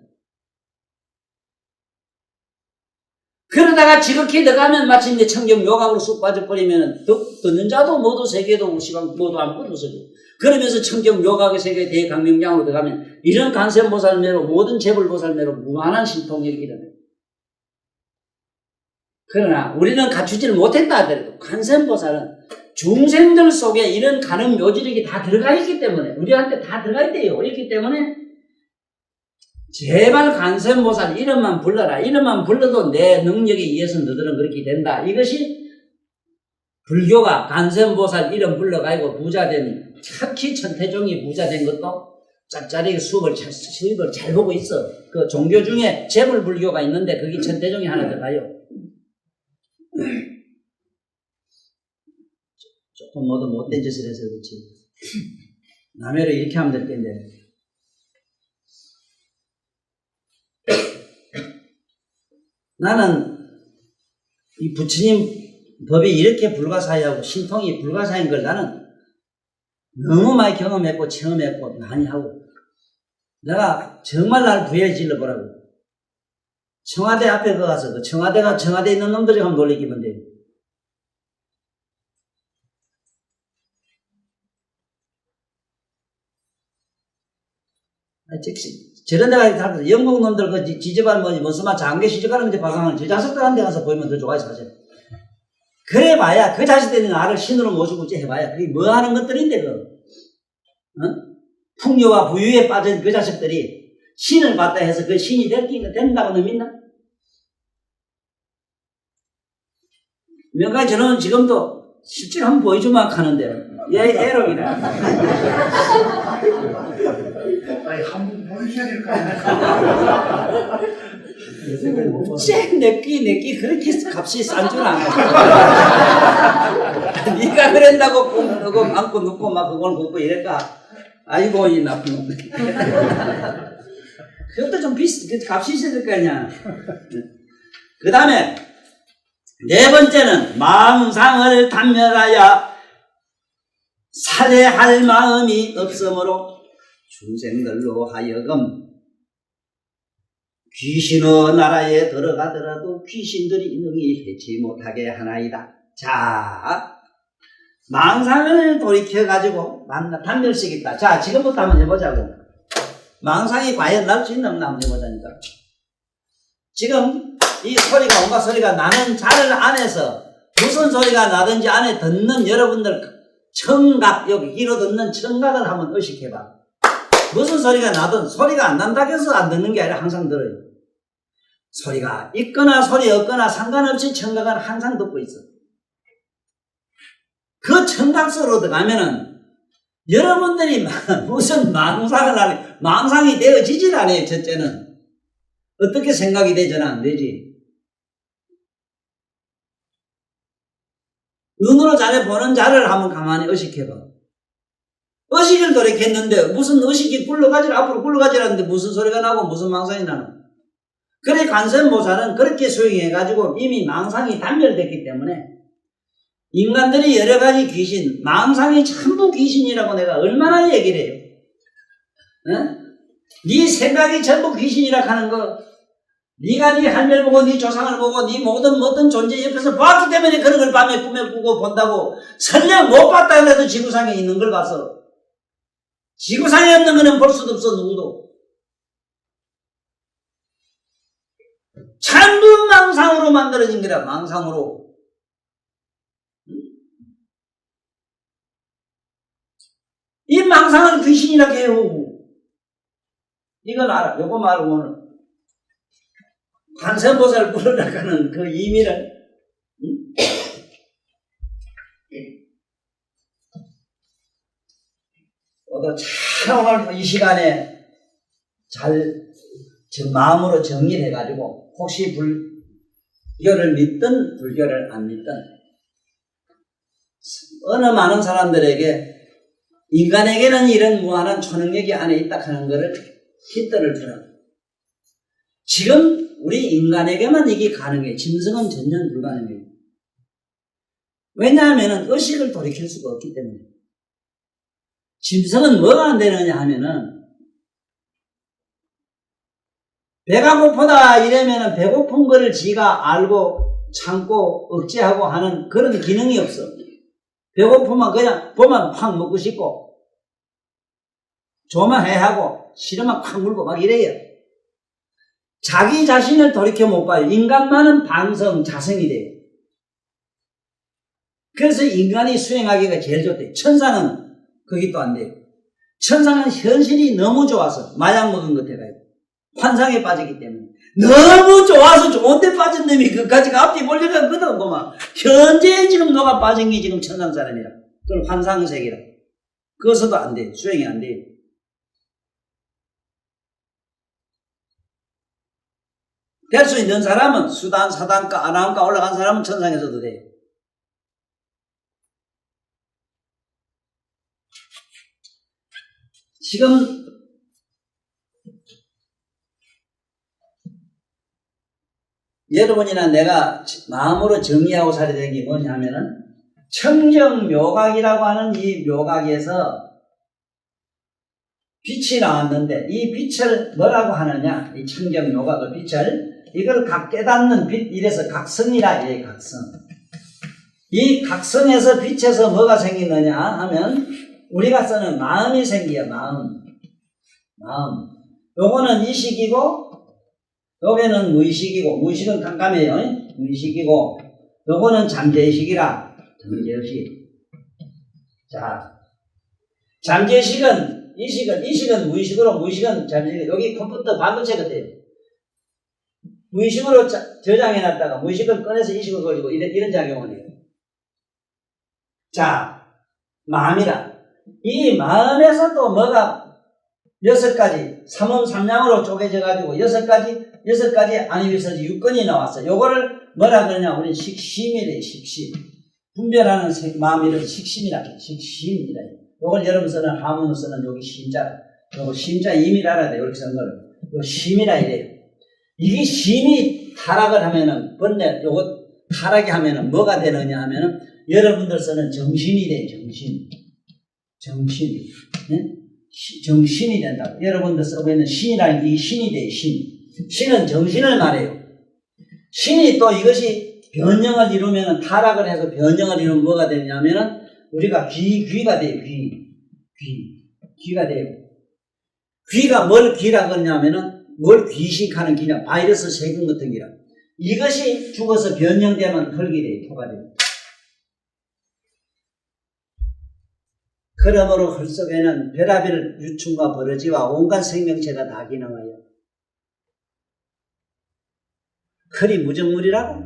Speaker 2: 그러다가 지극히 들어가면 마침내 청경 요각으로 쑥 빠져버리면 듣는 자도 모두 세계도 시방 모두 아무것도 없어져. 그러면서 청경 요각의 세계 대강명장으로 들어가면 이런 관세음보살매로 모든 재불보살매로 무한한 신통력이 일어나요. 그러나 우리는 갖추지를 못했다 하더라도 관세음보살은 중생들 속에 이런 가는 묘지력이 다 들어가 있기 때문에 우리한테 다 들어가 있대요. 있기 때문에 제발 관세음보살 이름만 불러라. 이름만 불러도 내 능력에 의해서 너들은 그렇게 된다. 이것이 불교가 관세음보살 이름 불러가지고 부자된 특히 천태종이 부자된 것도 짭짤하게 수입을 잘 보고 있어. 그 종교 중에 재불불교가 있는데 그게 천태종이 하나 들어가요. 조금 모두 못된 짓을 해서 그렇지. 남해로 이렇게 하면 될 텐데. 나는 이 부처님 법이 이렇게 불가사의하고 신통이 불가사의인 걸 나는 너무 많이 경험했고 체험했고 많이 하고 내가 정말 날 부여해 질러보라고. 청와대 앞에 가서 그 청와대에 있는 놈들이 한번 놀리기만 돼요. 저런 데 가서 영국 놈들 그 지저반 무슨 말 장개 시집가는 데 봐가면 저 자식들한테 가서 보이면 더 좋아요 사실. 그래 봐야 그 자식들이 나를 신으로 모시고 해봐야 그게 뭐 하는 것들인데 풍요와 부유에 빠진 그 자식들이 신을 받다 해서 그 신이 된다고 너 믿나? 몇 가지 저는 지금도 실제로 한번 보여주면 하는데 얘 애롱이다.
Speaker 3: 아니, 한번 보여줘야 될 거 아니야.
Speaker 2: 쟤 내끼 그렇게 값이 싼 줄 아네. 네가 그런다고 꼭 안고 눕고 막 그걸 굽고 이랬다. 아이고 이 나쁜 놈. 그것도 좀 값이 있어야 될 거 아니야. 그 다음에 네 번째는 마음상을 단멸하여 살해할 마음이 없으므로 중생들로 하여금 귀신의 나라에 들어가더라도 귀신들이 능히 해치 못하게 하나이다. 자, 망상을 돌이켜가지고 단멸시키겠다. 자, 지금부터 한번 해보자고. 망상이 과연 날 수 있나 없나 한번 해보자니까. 지금 이 소리가 온갖 소리가 나는 자를 안에서 무슨 소리가 나든지 안에 듣는 여러분들 청각, 여기 귀로 듣는 청각을 한번 의식해봐. 무슨 소리가 나든 소리가 안 난다고 해서 안 듣는 게 아니라 항상 들어요. 소리가 있거나 소리 없거나 상관없이 청각은 항상 듣고 있어. 그 청각 속으로 들어가면은 여러분들이 무슨 망상을 하네. 망상이 되어지질 않아요. 첫째는 어떻게 생각이 되잖아. 안 되지. 눈으로 자네 보는 자를 한번 가만히 의식해봐. 의식을 돌이켰는데 무슨 의식이 앞으로 굴러가지라는데 무슨 소리가 나고 무슨 망상이 나노. 그래 관세음보살은 그렇게 수행해가지고 이미 망상이 단멸됐기 때문에 인간들이 여러 가지 귀신, 망상이 전부 귀신이라고 내가 얼마나 얘기를 해요. 네 생각이 전부 귀신이라 하는 거, 네가 네 할매를 보고 네 조상을 보고 네 모든 존재 옆에서 봤기 때문에 그런 걸 밤에 꿈에 꾸고 본다고. 설령 못 봤다 해도 지구상에 있는 걸 봐서. 지구상에 없는 거는 볼 수도 없어 누구도. 전부 망상으로 만들어진 거라. 망상으로. 이 망상을 귀신이라고 해요. 이건 알아. 요거 말고는 관세음보살 부르라고는 그 의미를 오늘 잘 오늘 이 시간에 잘 마음으로 정리를 해가지고 혹시 불교를 믿든 불교를 안 믿든 어느 많은 사람들에게 인간에게는 이런 무한한 초능력이 안에 있다 하는 것을 힌트를 주라. 지금 우리 인간에게만 이게 가능해. 짐승은 전혀 불가능해요. 왜냐하면 의식을 돌이킬 수가 없기 때문에. 짐승은 뭐가 안 되느냐 하면은 배가 고프다 이러면은 배고픈 거를 지가 알고 참고 억제하고 하는 그런 기능이 없어. 배고프면 그냥 보면 팍 먹고 싶고 조만 해하고 싫으면 콱 물고 막 이래요. 자기 자신을 돌이켜 못 봐요. 인간만은 반성, 자성이 돼요. 그래서 인간이 수행하기가 제일 좋대. 천사는 그게 또 안 돼요. 천사는 현실이 너무 좋아서 마약 먹은 것 같아요. 환상에 빠지기 때문에. 너무 좋아서 좋은 데 빠진 놈이 그까지 앞뒤 몰려가거든. 그만. 현재에 지금 너가 빠진 게 지금 천상 사람이라. 그건 환상세계라. 그것도 안 돼요. 수행이 안 돼요. 될 수 있는 사람은 수단, 사단가, 아나운가 올라간 사람은 천상에서도 돼요. 지금 여러분이나 내가 마음으로 정리하고 살아야 되는 게 뭐냐면은 청정묘각이라고 하는 이 묘각에서 빛이 나왔는데 이 빛을 뭐라고 하느냐? 이 청정묘각의 빛을 이걸 각 깨닫는 빛 이래서 각성이라 이래 각성. 이 각성에서 빛에서 뭐가 생기느냐 하면 우리가 쓰는 마음이 생겨요. 마음. 요거는 이식이고 요게는 무의식이고 무의식은 깜깜해요. 무의식이고 요거는 잠재의식이라 잠재의식. 자, 잠재의식은 이식은 무의식으로 무의식은 잠재의식. 여기 컴퓨터 반도체 같아요. 무의식으로 저장해놨다가 무의식을 꺼내서 이식으로 돌리고 이런 작용을 해요. 자, 마음이라. 이 마음에서 또 뭐가 6가지, 삼음삼량으로 쪼개져가지고 6가지 안위비서지 6건이 나왔어. 요거를 뭐라 그러냐, 우리 식심이래, 식심. 분별하는 마음이를 식심이라 해, 식심이라 해. 요걸 여러분 쓰는, 하문을 쓰는 여기 심자. 요거 심자 임의를 알아야 돼, 이렇게 쓴 거를. 요 심이라 이래요. 이게 심이 타락을 하면은, 요거 타락이 하면은 뭐가 되느냐 하면은, 여러분들 쓰는 정신이 돼, 정신이. 네? 정신이 된다. 여러분들 쓰고 있는 신이라는 게 신이 돼, 신은 정신을 말해요. 신이 또 이것이 변형을 이루면은 타락을 해서 변형을 이루면 뭐가 되냐면은 우리가 귀가 돼요, 귀가 돼요. 귀가 뭘 귀라고 하냐면은 뭘 귀식하는 귀냐, 바이러스 세균 같은 귀라. 이것이 죽어서 변형되면 흙이 돼요, 토가 돼요. 그러므로 흙 속에는 별하별 유충과 버러지와 온갖 생명체가 다 기능하여. 흙이 무정물이라고?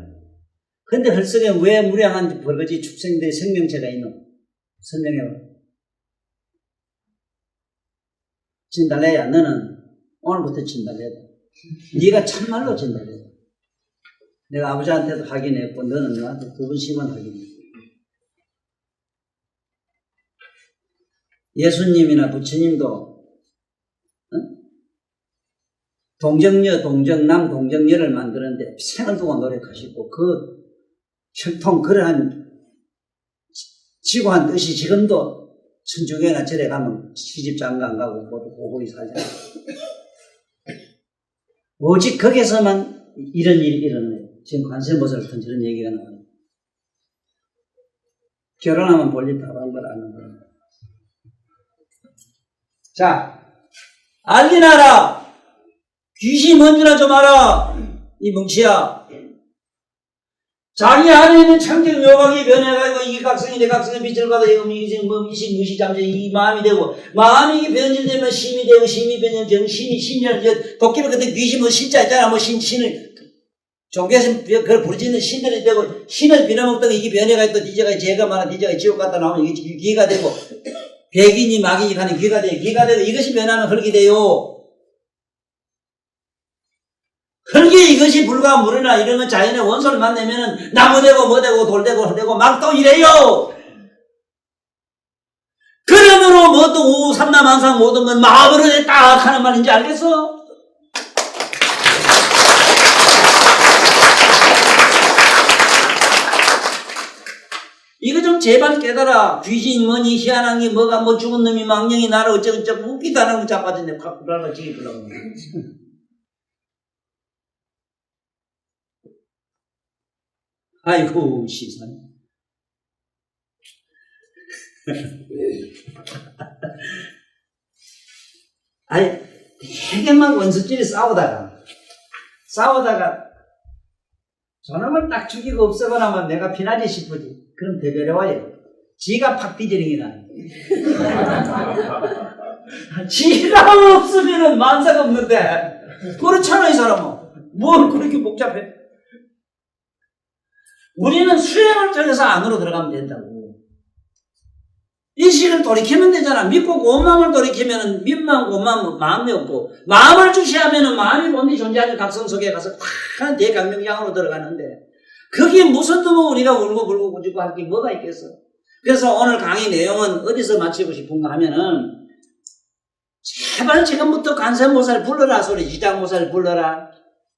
Speaker 2: 근데 흙 속에 왜 무량한 버러지 축생들의 생명체가 있노? 설명해봐. 진달래야, 너는 오늘부터 진달래다. 네가 참말로 진달래다. 내가 아버지한테도 확인했고 너는 나한테 2번씩만 확인했고. 예수님이나 부처님도 동정녀, 동정남, 동정녀를 만드는데 생을 두고 노력하시고 그 혈통 그러한 지고한 뜻이 지금도 천주교나 절에 가면 시집장가 안 가고 모두 고고히 살잖아요. 오직 거기서만 이런 일이 일어나요. 지금 관세음보살 같은 저런 얘기가 나와요. 결혼하면 볼일 다 한 걸 아는 거예요. 자, 알기나라. 귀신이 뭔지나 좀 알아. 이 멍치야. 자기 안에 있는 창정 요각이 변해가지고 이 각성이 내 각성의 빛을 받아 이게 뭐 이식 무시잠재 이 마음이 되고 마음이 변질되면 심이 되고 심이 변하면 정신이 신이 도끼를 그때 귀신 뭐 신자 있잖아 뭐 신을 종교에서 그걸 부르짖는 신들이 되고 신을 빌어먹던 이게 변해가 또 니제가 죄가 많아 니제가 지옥 갔다 나오면 이게 귀가 되고 백인이 마귀이 가는 귀가 되고 이것이 변하면 흙이 돼요. 흙이 이것이 불과 물이나 이런 건 자연의 원소를 만나면은 나무 되고 뭐 되고 돌 되고 되고 막 또 이래요. 그러므로 뭐또 우 삼남한상 모든 건 마음으로 딱 하는 말인지 알겠어? 이거 좀 제발 깨달아. 귀신 뭐니 희한한 게 뭐가 뭐 죽은 놈이 망령이 나를 어쩌고저쩌고 웃기도 안 하고 자빠졌네. 확 불안하고 지기 불안하고. 아이고 시선. 아니 되게만 원수끼리 싸우다가 저놈을 딱 죽이고 없애거나만 내가 피나지 싶으지. 그럼 되려와요. 지가 팍 뒤지는 게 나요. 지가 없으면은 만사가 없는데 그렇잖아 이 사람은. 뭘 그렇게 복잡해. 우리는 수행을 통해서 안으로 들어가면 된다고. 인식을 돌이키면 되잖아. 믿고 고마움을 돌이키면 믿만 고마움 마음이 없고 마음을 주시하면은 마음이 본디 존재하는 각성 속에 가서 큰 대강명장으로 들어가는데 그게 무슨 또 우리가 울고 불고 꾸짖고 할 게 뭐가 있겠어. 그래서 오늘 강의 내용은 어디서 마치고 싶은가 하면은 제발 지금부터 관세음보살 불러라 소리 지장보살 불러라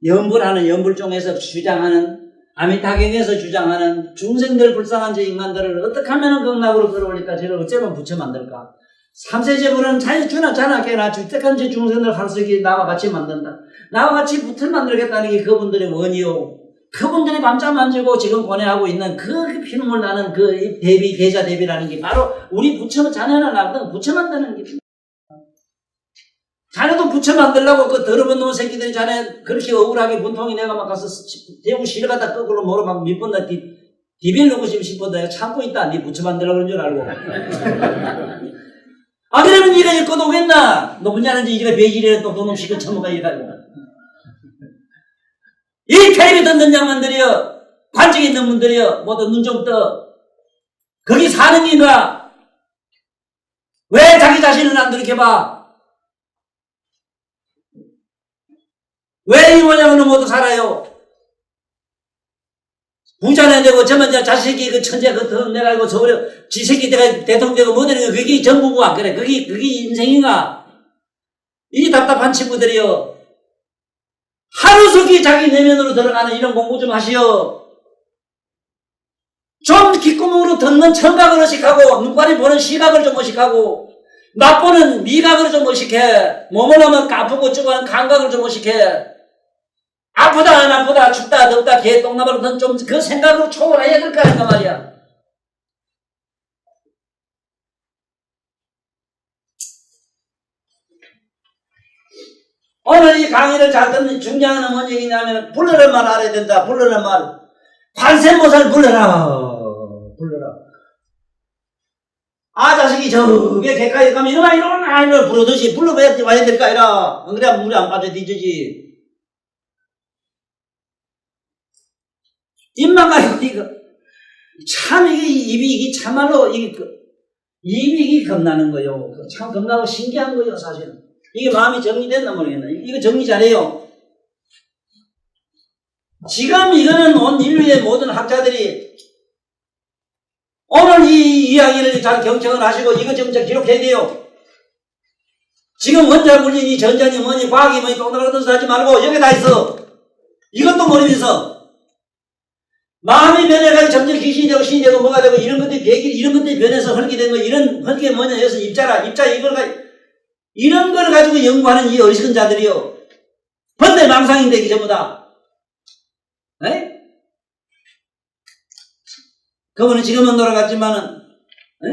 Speaker 2: 연불하는 연불종에서 주장하는 아미타경에서 주장하는 중생들 불쌍한 저 인간들을 어떻게 하면 극락으로 끌어올릴까 저를 어쩌면 부처 만들까. 삼세제불은 자유주나 깨나 주택한 저 중생들 할 수 있게 나와 같이 만든다. 나와 같이 붙을 만들겠다는 게 그분들의 원이요. 그분들이 밤잠 안 자고 지금 고뇌하고 있는 그 피눈물 나는 그 대비 계좌 대비라는 게 바로 우리 부처 자녀나 나거든. 부처 만드는 게 자네도 부처 만들려고 그 더러운 놈 새끼들이 자네 그렇게 억울하게 분통이 내가 막 가서 대구 실어가다 거꾸로 뭐로 막 밑번다 디빌 놓고 싶어도 내가 참고 있다. 네 부처 만들려고 그런 줄 알고. 아 그러면 니가 이거 꺼도겠나? 너 문제는지 이가 배질이라 또 너놈 시간 처먹어 이가지고. 이 텔레비 듣는 양반들이여 관직에 있는 분들이여 모두 눈 좀 떠. 거기 사는 이가 왜 자기 자신을 안 들이켜봐? 왜 이 모양으로 모두 살아요? 부자는 되고 저만 자식이 그 천재 그 돈 내가지고 서울에 지 새끼 내가 대통령 되고 뭐 되는 거 그게 전부고 안 그래? 그게 인생인가? 이 답답한 친구들이요. 하루속히 자기 내면으로 들어가는 이런 공부 좀 하시오. 좀 귓구멍으로 듣는 청각을 의식하고 눈깔이 보는 시각을 좀 의식하고 맛보는 미각을 좀 의식해. 몸을 하면 아프고 쭈고하는 감각을 좀 의식해. 아프다 안 아프다 춥다 덥다 개 똥나무로 좀 그 생각으로 초월해야 될 거 아닌가 말이야. 오늘 이 강의를 잘 듣는 중요한 뭔 얘기냐면 불러란 말 알아야 된다. 불러란 말. 관세음보살 불러라. 아 자식이 저게 개까지 가면 이런 아이를 부르듯이 불러봐야 될까 아니라 안 그래야 물이 안 빠져 뒤지지. 입만 가요 이거. 참 이게 입이 참말로 입이 겁나는 거요. 참 겁나고 신기한 거요 사실은. 이게 마음이 정리됐나 모르겠나. 이거 정리 잘해요. 지금 이거는 온 인류의 모든 학자들이 오늘 이 이야기를 잘 경청을 하시고 이거 좀 기록해야 돼요. 지금 원자 물리니 전자니 뭐니 과학이 뭐니 똥나가던 소리 하지 말고 여기 다 있어. 이것도 모르면서 마음이 변해가지고 점점 귀신이 되고 신이 되고 뭐가 되고 이런 것들이 이런 것들이 변해서 헐게 된 거 이런 헐게 뭐냐 여기서 입자 이런 걸 가지고 연구하는 이 어리석은 자들이요. 번대 망상인데 이게 전부 다. 에? 그분은 지금은 돌아갔지만은, 에?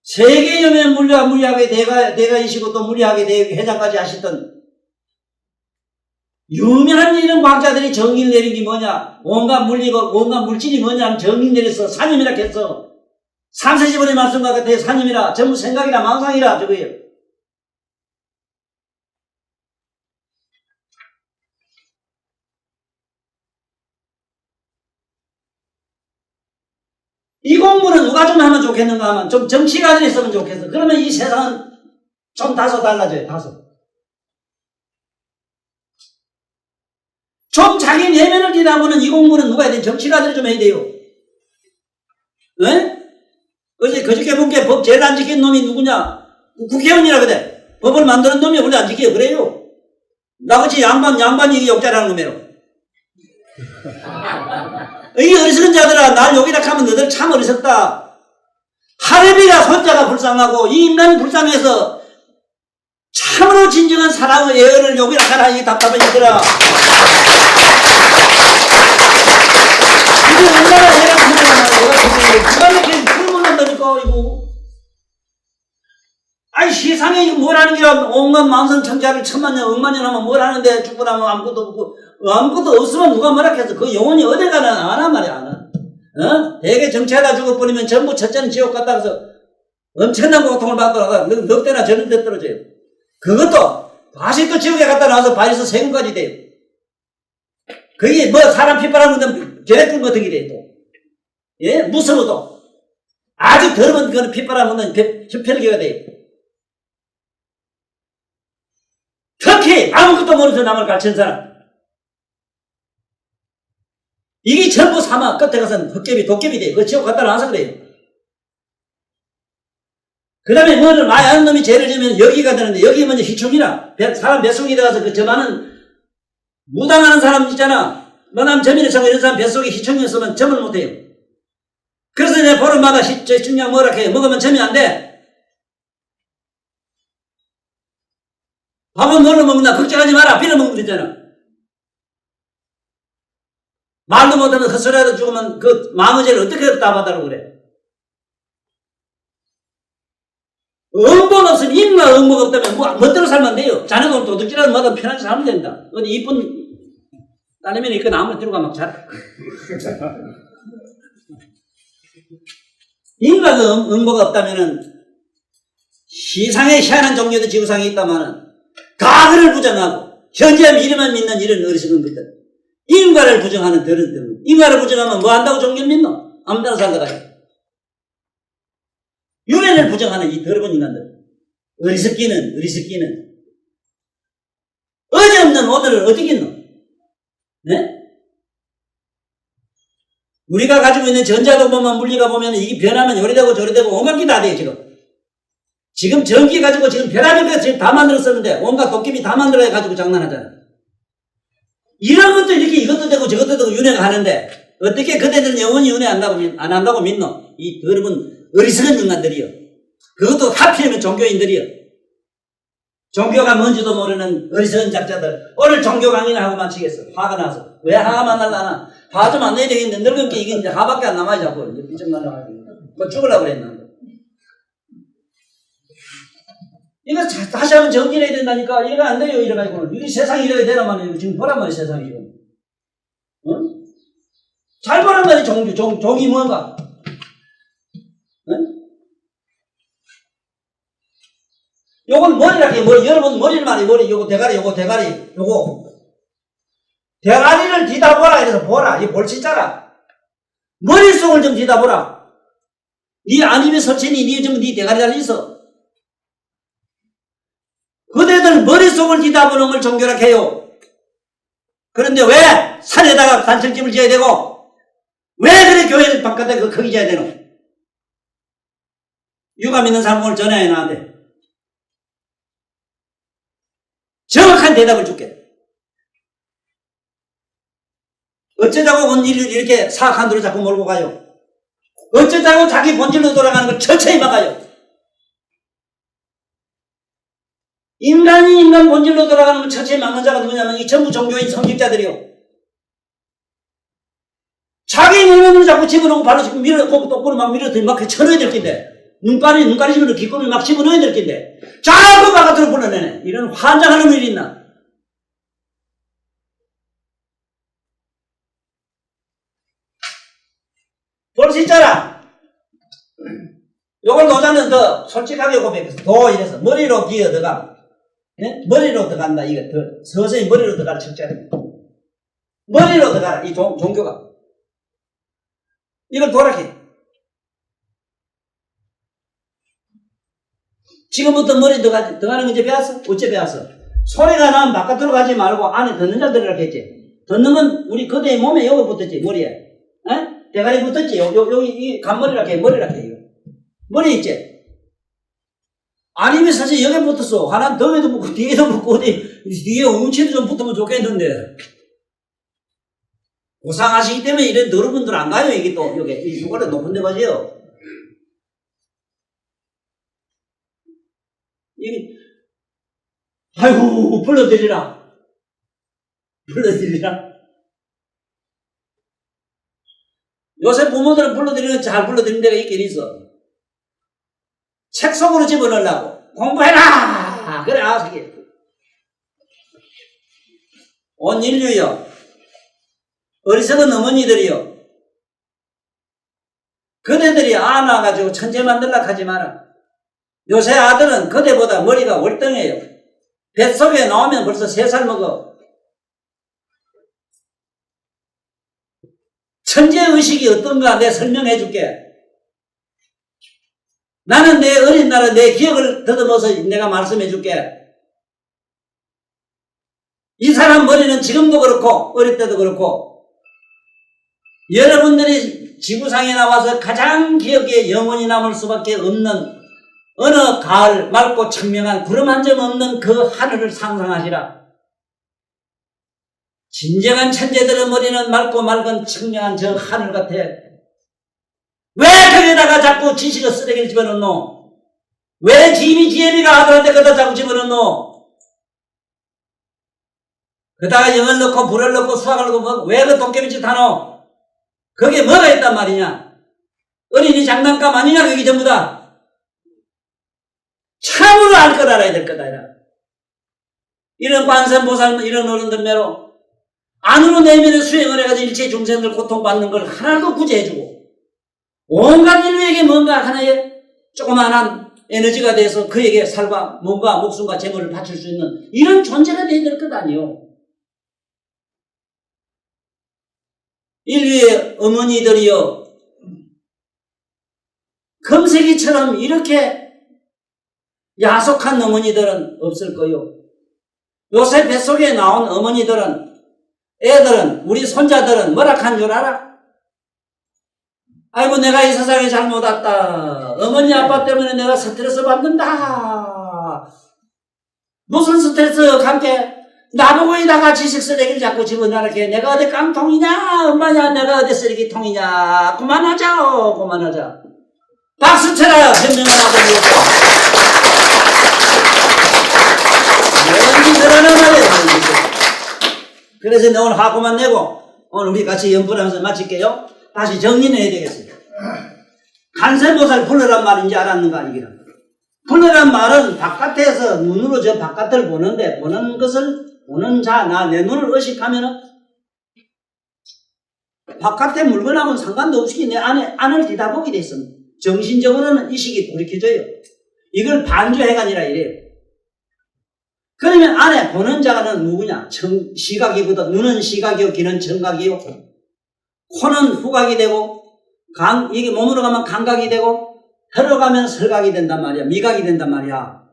Speaker 2: 세계염에 무리하게 대가이시고 또 무리하게 회장까지 하시던 유명한 이런 과학자들이 정의를 내린 게 뭐냐? 온갖 물질이 뭐냐 하면 정의를 내려서 산임이라 했어. 30-40번의 말씀과 같아 산임이라 전부 생각이라 망상이라 저거예요. 이 공부는 누가 좀 하면 좋겠는가 하면 좀 정치가 좀 있으면 좋겠어. 그러면 이 세상은 좀 다소 달라져요. 다소. 좀 자기 내면을 뒤다보는 이 공부는 누가 해야 돼? 정치가들이 좀 해야 돼요. 네? 어제 그저께 본 게 법 제일 안 지킨 놈이 누구냐? 국회의원이라 그래. 법을 만드는 놈이 원래 안 지켜요. 그래요. 나같이 양반이 욕자라는 놈이에요. 이 어리석은 자들아, 날 욕이라 하면 너들 참 어리석다. 할애비가 손자가 불쌍하고 이 인간이 불쌍해서 참으로 진정한 사랑의 애를 욕이라 하라. 이 답답한 이들아. 이게 얼마나 해라 하냐. 누가 이렇게 불문한다니까 이거. 아니 세상에 이거 뭐라는 게 온갖 만성천자를 천만년 억만년 하면 뭘 하는데 죽고 나면 아무것도 없고 아무것도 없으면 누가 뭐라 해서 그 영혼이 어디 가나 안 한 말이야 안 한. 대개 정치하다 죽어버리면 전부 첫째는 지옥 갔다 가서 엄청난 고통을 받더라가 넉 대나 저런 데 떨어져요. 그것도 다시 또 지옥에 갔다 나와서 발에서 세금까지 돼요. 그게 뭐 사람 핏바람 결핵 끓고 어떻게 돼 또. 예? 무서워도 아주 더러운 그런 핏바람 없는 혈혈기가 돼요. 특히 아무것도 모르면서 남을 가르친 사람. 이게 전부 사막 끝에 가서는 헛개비 도깨비 돼요. 그 지옥 갔다 나와서 그래요. 그 다음에 뭐를 많이 하는 놈이 죄를 지으면 여기가 되는데 여기 먼저 희충이라 사람 뱃속에 들어가서 그 저만은 무당하는 사람 있잖아. 너남 점이나 참고 이런 사람 뱃속에 희충이었으면 점을 못해요. 그래서 내 보름마다 희충약 뭐라 해요. 먹으면 점이 안 돼. 밥은 뭘로 먹나? 걱정하지 마라. 빌어 먹으면 되잖아. 말도 못하면 헛소리라도 죽으면 그 마무제를 어떻게 답하다고 그래? 응복 없으면 입만 응복 없다면 멋대로 살면 돼요. 자네도 도둑질하는 마다 편하게 살면 된다. 어디 이쁜 딸내미는 있거나 아무리 들어가 막 잘. 인과가 응복 없다면은 세상에 희한한 종류도 지구상에 있다마는 과거를 부정하고 현재 미래만 믿는 이런 어리석은 것들. 인과를 부정하는 더러운 들. 인과를 부정하면 뭐 한다고 종교를 믿노? 아무데나 살다가요. 윤회를 부정하는 이 더러운 인간들. 어리석기는. 어제없는 오늘을 어떻게 있노? 네? 우리가 가지고 있는 전자도 보면 물리가 보면 이게 변하면 요리되고 저리되고 온갖 게 다 돼요, 지금. 지금 전기 가지고 지금 별하는 거 지금 다 만들었었는데 온갖 도깨비 다 만들어 가지고 장난하잖아. 이런 것도 이렇게 이것도 되고 저것도 되고 윤회가 하는데 어떻게 그대들은 영원히 윤회 안 한다고 믿노? 이 더러운 어리석은 인간들이요. 그것도 하필이면 종교인들이요. 종교가 뭔지도 모르는 어리석은 작자들. 오늘 종교 강의를 하고 마치겠어. 화가 나서. 왜 화가 날라나? 화 좀 안 내야 되겠는데 늙은 게 이게 이제 화밖에 안 남아야 자꾸. 이제 삐쩍 날라가고. 뭐 죽으려고 그랬나? 이거 다시 한번 정진해야 된다니까. 이러면 안 돼요. 이래가지고는. 이 세상이 이래야 되란 말이에요. 지금 보란 말이에요. 세상이 지금. 응? 잘 보란 말이에요. 종이 뭔가. 응? 요건 머리라게, 여러분 머리를 말이에요. 요거 대가리. 대가리를 뒤다보라. 이래서 보라. 이 볼치자라. 머릿속을 좀 뒤다보라. 네 안입에 설치니, 네 대가리 달려 있어. 그대들 머릿속을 뒤다보는 걸 종교라 해요. 그런데 왜 산에다가 단철집을 지어야 되고 왜 그래 교회를 바깥에 거기 지어야 되노? 유감 있는 사람 오늘 전화해 나한테. 정확한 대답을 줄게. 어쩌자고 온 일을 이렇게 사악한 도로 자꾸 몰고 가요? 어쩌자고 자기 본질로 돌아가는 걸 철저히 막아요? 인간이 인간 본질로 돌아가는 걸 철저히 막는 자가 누구냐면 이 전부 종교인 성직자들이요. 자기 눈으로 자꾸 집어넣고 발로 지금 밀어넣고 똑바로 막 밀어넣고 막 쳐넣어야 될 텐데 눈가리 집어넣고 귓구멍을 막 집어넣어야 될 텐데 자꾸 바깥으로 불러내네. 이런 환장하는 일이 있나?
Speaker 1: 솔직하게 고백해서 도 이래서 머리로 기어 들어가. 예? 머리로 들어간다. 이거 서서히 머리로 들어갈 척자리. 머리로 들어가라. 이 종교가. 이걸 도락해. 지금부터 머리 들어가는 거 이제 배웠어? 어째 배웠어? 소리가 나면 바깥으로 가지 말고 안에 듣는 자 들어가라 했지. 듣는 건 우리 그대의 몸에 여기 붙었지, 머리에. 에? 대가리 붙었지. 여기 이 간머리라 해, 머리라 해, 이거. 머리 있지? 아니면 사실 여기 붙었어. 하나는 덤에도 붙고 뒤에도 붙고 어디 뒤에 웅치도 좀 붙으면 좋겠는데. 고상하시기 때문에 이런 여러분들 안 가요. 이게 또 여기 이 휴가를 높은 데 가세요. 이게 아이고 불러드리라. 요새 부모들은 불러드리는 잘 불러드리는 데가 있긴 있어. 책 속으로 집어넣으려고 공부해라. 그래 아서게 온 인류여 어리석은 어머니들이여 그대들이 안아가지고 천재 만들라 하지 마라. 요새 아들은 그대보다 머리가 월등해요. 뱃속에 나오면 벌써 3살 먹어. 천재의식이 어떤가 내가 설명해 줄게. 나는 내 어린 날에 내 기억을 더듬어서 내가 말씀해 줄게. 이 사람 머리는 지금도 그렇고 어릴 때도 그렇고 여러분들이 지구상에 나와서 가장 기억에 영원히 남을 수밖에 없는 어느 가을 맑고 청명한 구름 한 점 없는 그 하늘을 상상하시라. 진정한 천재들의 머리는 맑고 맑은 청명한 저 하늘 같아. 왜 거기다가 자꾸 지식의 쓰레기를 집어넣노? 왜 지혜비가 아들한테 거기다 자꾸 집어넣노? 그다가 영을 넣고 불을 넣고 수학을 넣고 왜 그 도깨비짓 하노? 거기에 뭐가 있단 말이냐? 어린이 장난감 아니냐 그게 전부 다. 참으로 알 걸 알아야 될 거다. 이런 관세음보살 이런 어른들 매로 안으로 내면에 수행을 해가지고 일체 중생들 고통받는 걸 하나도 구제해주고 온갖 인류에게 뭔가 하나의 조그마한 에너지가 돼서 그에게 살과 몸과 목숨과 재물을 바칠 수 있는 이런 존재가 되어야 될 것 아니요. 인류의 어머니들이여 금세기처럼 이렇게 야속한 어머니들은 없을 거요. 요새 뱃속에 나온 어머니들은 애들은 우리 손자들은 뭐라 한 줄 알아? 아이고 내가 이 세상에 잘못 왔다. 어머니 아빠 때문에 내가 스트레스 받는다. 무슨 스트레스 감게 나보고 이다가 지식 쓰레기를 자꾸 집어넣게 내가 어디 깡통이냐 엄마냐 내가 어디 쓰레기통이냐 그만하자. 박수 쳐라 변명을 하고 뭔지 그러는 말이에요. 그래서 오늘 화고만 내고 오늘 우리 같이 연불하면서 마칠게요. 다시 정리는 해야 되겠습니다. 간세보살 불러란 말인지 알았는가 아니기라. 불러란 말은 바깥에서 눈으로 저 바깥을 보는데 보는 것을 보는 자, 나 내 눈을 의식하면은 바깥에 물건하고는 상관도 없이 내 안을 뒤다보게 돼 있습니다. 정신적으로는 의식이 돌이켜져요. 이걸 반주해가 아니라 이래요. 그러면 안에 보는 자는 누구냐? 시각이거든. 눈은 시각이요, 귀는 청각이요, 코는 후각이 되고, 이게 몸으로 가면 감각이 되고, 혀로 가면 설각이 된단 말이야. 미각이 된단 말이야.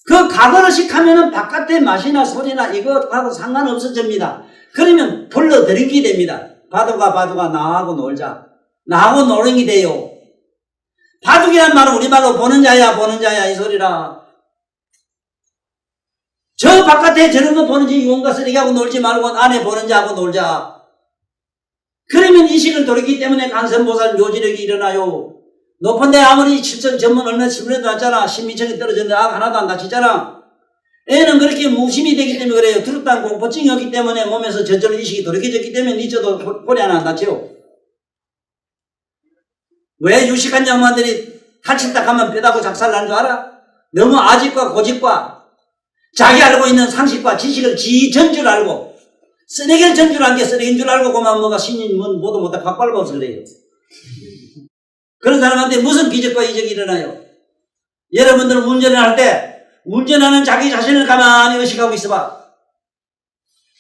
Speaker 1: 그 각을 의식하면은 바깥의 맛이나 소리나 이것하고 상관없어집니다. 그러면 불러들이게 됩니다. 바둑아 나하고 놀자. 나하고 노는 게 돼요. 바둑이란 말은 우리말로 보는 자야 이 소리라. 저 바깥에 저런 거 보는지 유언과 쓰레기하고 놀지 말고 안에 보는 자하고 놀자. 그러면 의식을 돌리기 때문에 간선보살 묘지력이 일어나요. 높은데 아무리 칠성 전문 얼마나 신문에도 났잖아. 신민청이 떨어졌는데 하나도 안 다치잖아. 애는 그렇게 무심이 되기 때문에 그래요. 두렵다는 공포증이 없기 때문에 몸에서 저절로 의식이 돌이켜졌기 때문에 니저도 꼬리 하나 안 다쳐요. 왜 유식한 양반들이 다친다 하면 뼈다고 작살나는 줄 알아? 너무 아직과 고집과 자기 알고 있는 상식과 지식을 전줄 알고 쓰레기를 전줄 안 게 쓰레기인 줄 알고 그만 뭐가 신인 뭐도 못해 곽발고 없을래요. 그런 사람한테 무슨 비적과 이적이 일어나요?
Speaker 2: 여러분들은 운전을 할 때 운전하는 자기 자신을 가만히 의식하고 있어봐.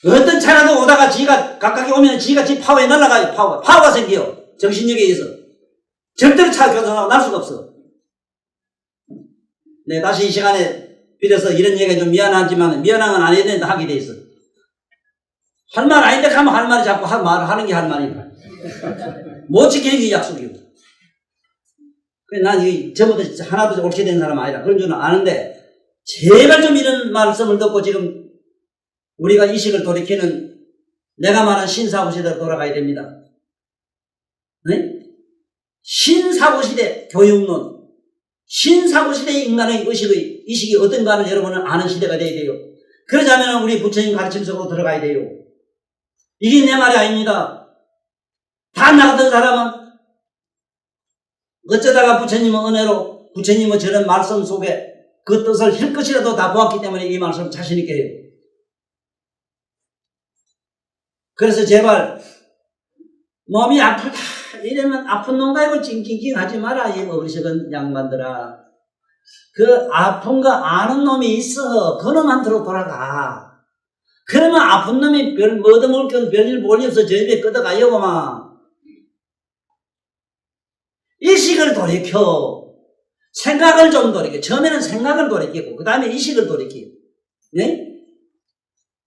Speaker 2: 어떤 차라도 오다가 지가 가깝게 오면 지가 지 파워에 날아가요. 파워가 생겨요. 정신력에 의해서. 절대로 차 교통사고 날 수가 없어. 네, 다시 이 시간에 빌어서 이런 얘기가 좀 미안하지만 미안한 건 안 해야 된다 하게 돼 있어. 할 말 아닌데 가면 할 말이 자꾸 말을 하는 게 할 말이다. 못 지키는 게 약속이고. 난 저보다 하나도 옳게 된 사람 아니라 그런 줄은 아는데 제발 좀 이런 말씀을 듣고 지금 우리가 이식을 돌이키는 내가 말한 신사고시대로 돌아가야 됩니다. 네? 신사고시대 교육론, 신사고시대의 인간의 의식이 어떤가를 여러분은 아는 시대가 돼야 돼요. 그러자면 우리 부처님 가르침 속으로 들어가야 돼요. 이게 내 말이 아닙니다. 다 나갔던 사람은 어쩌다가 부처님의 은혜로 부처님의 저런 말씀 속에 그 뜻을 힐끗이라도 다 보았기 때문에 이 말씀 자신있게 해요. 그래서 제발 몸이 아프다 이러면 아픈 놈 가지고 찡찡찡 하지 마라. 이 어리석은 양반들아. 그 아픈 거 아는 놈이 있어. 그 놈한테로 돌아가. 그러면 아픈 놈이 뭐도 먹을 건 별일 볼일 없어. 저 입에 끄덕가요 고마. 의식을 돌이켜. 생각을 좀 돌이켜. 처음에는 생각을 돌이키고 그 다음에 의식을 돌이켜. 네?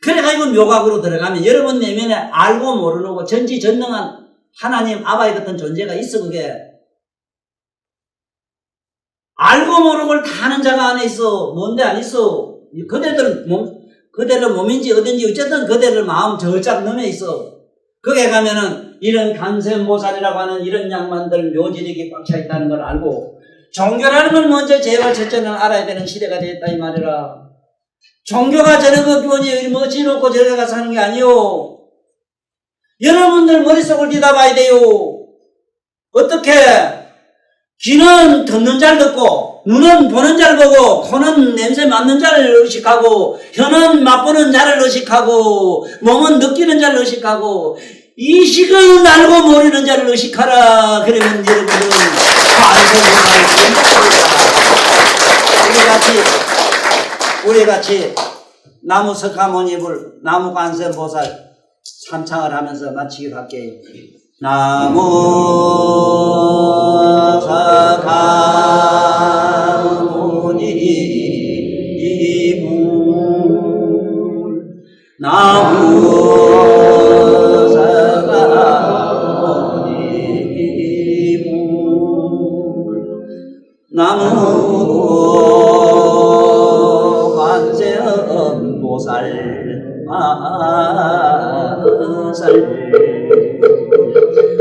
Speaker 2: 그래가지고 묘각으로 들어가면 여러분 내면에 알고 모르고 전지전능한 하나님 아바이 같은 존재가 있어. 그게 알고 모르고 걸 다 아는 자가 안에 있어. 뭔데 안 있어. 그대들 몸인지 어딘지 어쨌든 그대들 마음 저짝 넘에 있어. 거기에 가면은 이런 간세음보살이라고 하는 이런 양반들 묘지력이 꽉 차 있다는 걸 알고 종교라는 걸 먼저 제발 첫째는 알아야 되는 시대가 되었다 이 말이라. 종교가 저런 거니 뭐 지놓고 저래 가서 하는 게 아니요. 여러분들 머릿속을 뒤다봐야 돼요. 어떻게? 귀는 듣는 자를 듣고 눈은 보는 자를 보고 코는 냄새 맡는 자를 의식하고 혀는 맛보는 자를 의식하고 몸은 느끼는 자를 의식하고 이식을 알고 모르는 자를 의식하라. 그러면 여러분들은 우리같이 나무 석가모니불 나무 관세음보살 삼창을 하면서 마치기로 할게요. 나무 석가모니불 나무 석가모니불 나무 관세음보살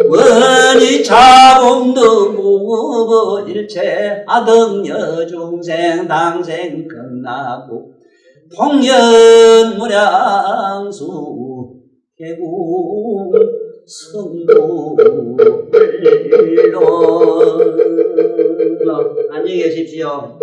Speaker 2: 원이 자봉도 무일체 아등여중생 당생 극나고 폭년무량수 개국 성도일론 안녕히 계십시오.